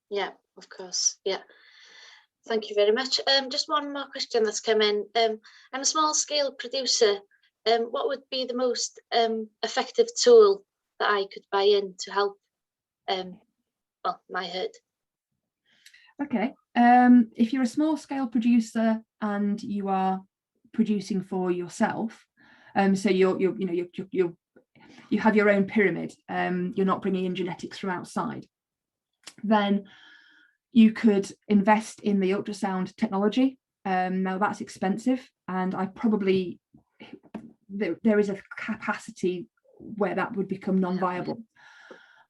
Yeah, of course. Yeah. Thank you very much. Just one more question that's come in. I'm a small scale producer. What would be the most effective tool that I could buy in to help my herd? Okay. If you're a small scale producer and you are producing for yourself, so you have your own pyramid, you're not bringing in genetics from outside, then you could invest in the ultrasound technology. Now that's expensive, and there is a capacity where that would become non-viable.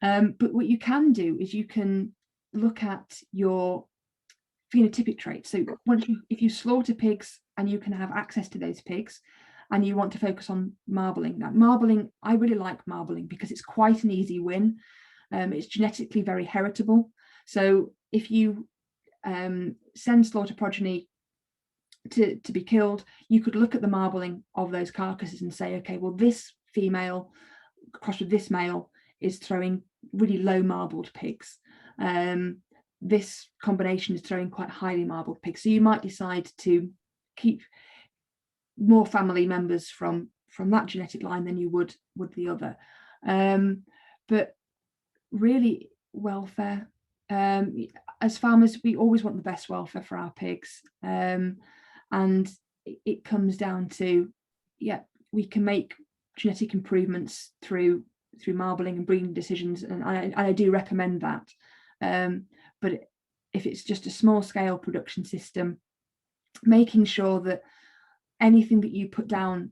But what you can do is you can look at your phenotypic traits. So if you slaughter pigs and you can have access to those pigs, and you want to focus on marbling. Now, marbling, I really like marbling because it's quite an easy win. It's genetically very heritable. So if you send slaughter progeny to be killed, you could look at the marbling of those carcasses and say, okay, well, this female crossed with this male is throwing really low marbled pigs. This combination is throwing quite highly marbled pigs. So you might decide to keep more family members from that genetic line than you would the other. But really, welfare. As farmers, we always want the best welfare for our pigs, and it comes down to, we can make genetic improvements through marbling and breeding decisions, and I do recommend that. But if it's just a small scale production system, making sure that anything that you put down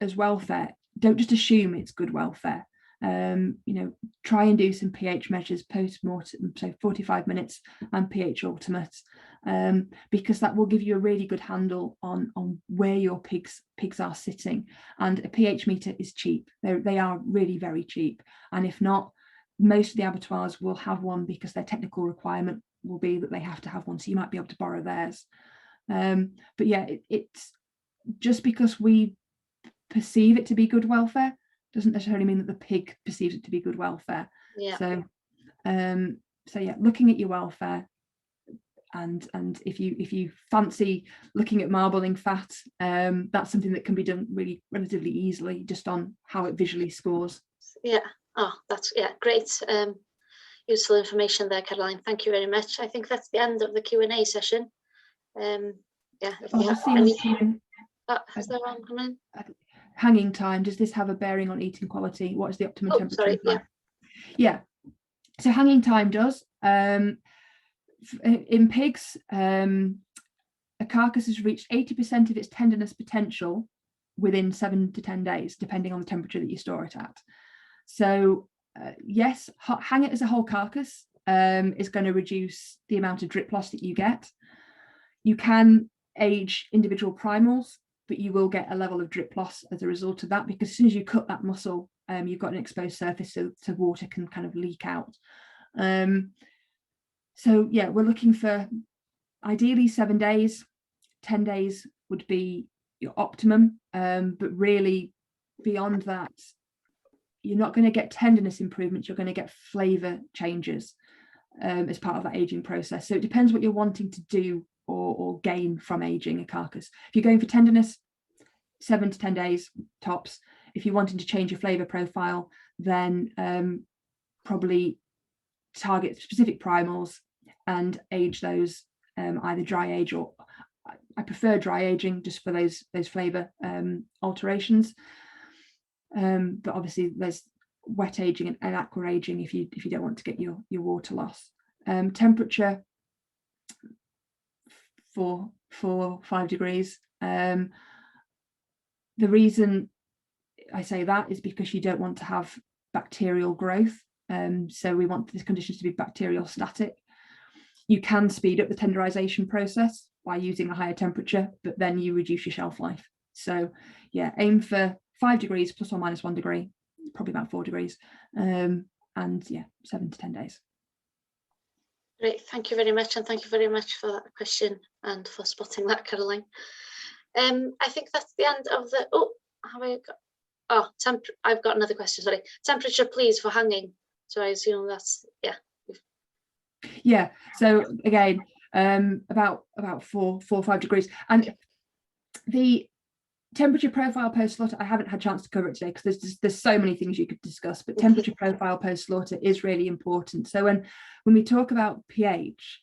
as welfare, don't just assume it's good welfare. Try and do some pH measures post-mortem, so 45 minutes and pH ultimate, because that will give you a really good handle on where your pigs are sitting. And a pH meter is cheap. They are really very cheap. And if not, most of the abattoirs will have one because their technical requirement will be that they have to have one. So you might be able to borrow theirs. But yeah, it's just because we perceive it to be good welfare doesn't necessarily mean that the pig perceives it to be good welfare. Yeah. So yeah, looking at your welfare, and if you fancy looking at marbling fat, that's something that can be done really relatively easily just on how it visually scores. Yeah. Oh, that's great. Useful information there, Caroline. Thank you very much. I think that's the end of the Q&A session. If you have any... is there one coming? Hanging time, does this have a bearing on eating quality? What is the optimum temperature? Sorry, yeah. So hanging time does. In pigs, a carcass has reached 80% of its tenderness potential within 7 to 10 days, depending on the temperature that you store it at. So yes, hang it as a whole carcass is going to reduce the amount of drip loss that you get. You can age individual primals, but you will get a level of drip loss as a result of that, because as soon as you cut that muscle, you've got an exposed surface, so water can kind of leak out. So yeah, we're looking for ideally 7 days. 10 days would be your optimum, but really beyond that, you're not going to get tenderness improvements, you're going to get flavour changes as part of that aging process. So it depends what you're wanting to do or gain from aging a carcass. If you're going for tenderness, 7 to 10 days tops. If you're wanting to change your flavour profile, then probably target specific primals and age those, either dry age, or I prefer dry aging just for those flavour alterations. But obviously there's wet aging and aqua aging if you don't want to get your water loss. Temperature for 5 degrees. The reason I say that is because you don't want to have bacterial growth. So we want these conditions to be bacterial static. You can speed up the tenderization process by using a higher temperature, but then you reduce your shelf life. So yeah, aim for 5 degrees plus or minus 1 degree, probably about 4 degrees. And yeah, 7 to 10 days. Great, thank you very much, and thank you very much for that question and for spotting that, Caroline. I think that's the end of the. I've got another question. Sorry, temperature, please, for hanging. So I assume that's Yeah. So again, about 4 or 5 degrees, and the temperature profile post slaughter, I haven't had a chance to cover it today because there's so many things you could discuss, but temperature profile post slaughter is really important. So when we talk about pH,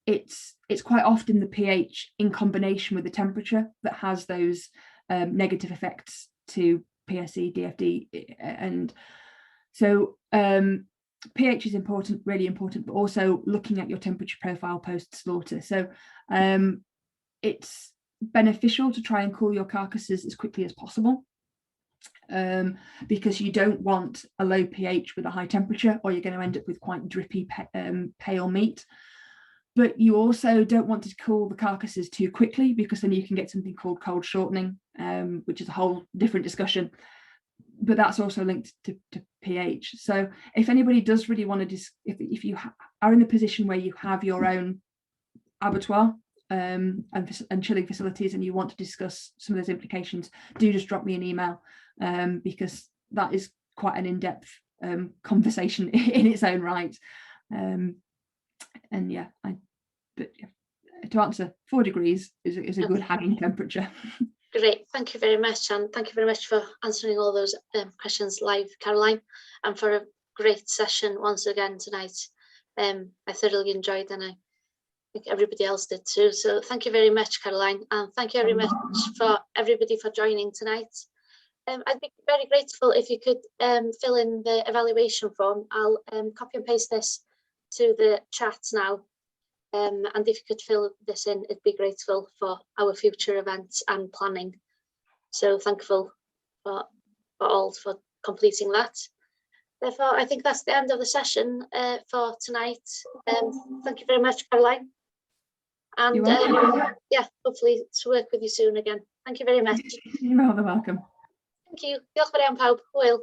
it's quite often the pH in combination with the temperature that has those negative effects to PSE, DFD, and so pH is important, really important, but also looking at your temperature profile post slaughter. So it's beneficial to try and cool your carcasses as quickly as possible, because you don't want a low pH with a high temperature, or you're going to end up with quite drippy, pale meat. But you also don't want to cool the carcasses too quickly, because then you can get something called cold shortening, which is a whole different discussion. But that's also linked to pH. So if anybody does really want to, if you are in the position where you have your own abattoir and chilling facilities, and you want to discuss some of those implications, do just drop me an email, because that is quite an in-depth conversation in its own right. And yeah, but to answer, 4 degrees is a good hanging temperature. Great, thank you very much, and thank you very much for answering all those questions live, Caroline, and for a great session once again tonight. I thoroughly enjoyed, and I think everybody else did too. So thank you very much, Caroline, and thank you very much for everybody for joining tonight. I'd be very grateful if you could fill in the evaluation form. I'll copy and paste this to the chat now. And if you could fill this in, it'd be grateful for our future events and planning. So thankful for all for completing that. Therefore, I think that's the end of the session for tonight. Thank you very much, Caroline. And yeah, hopefully to work with you soon again. Thank you very much. You're more than welcome. Thank you. Diolch yn fawr iawn pawb. Hwyl.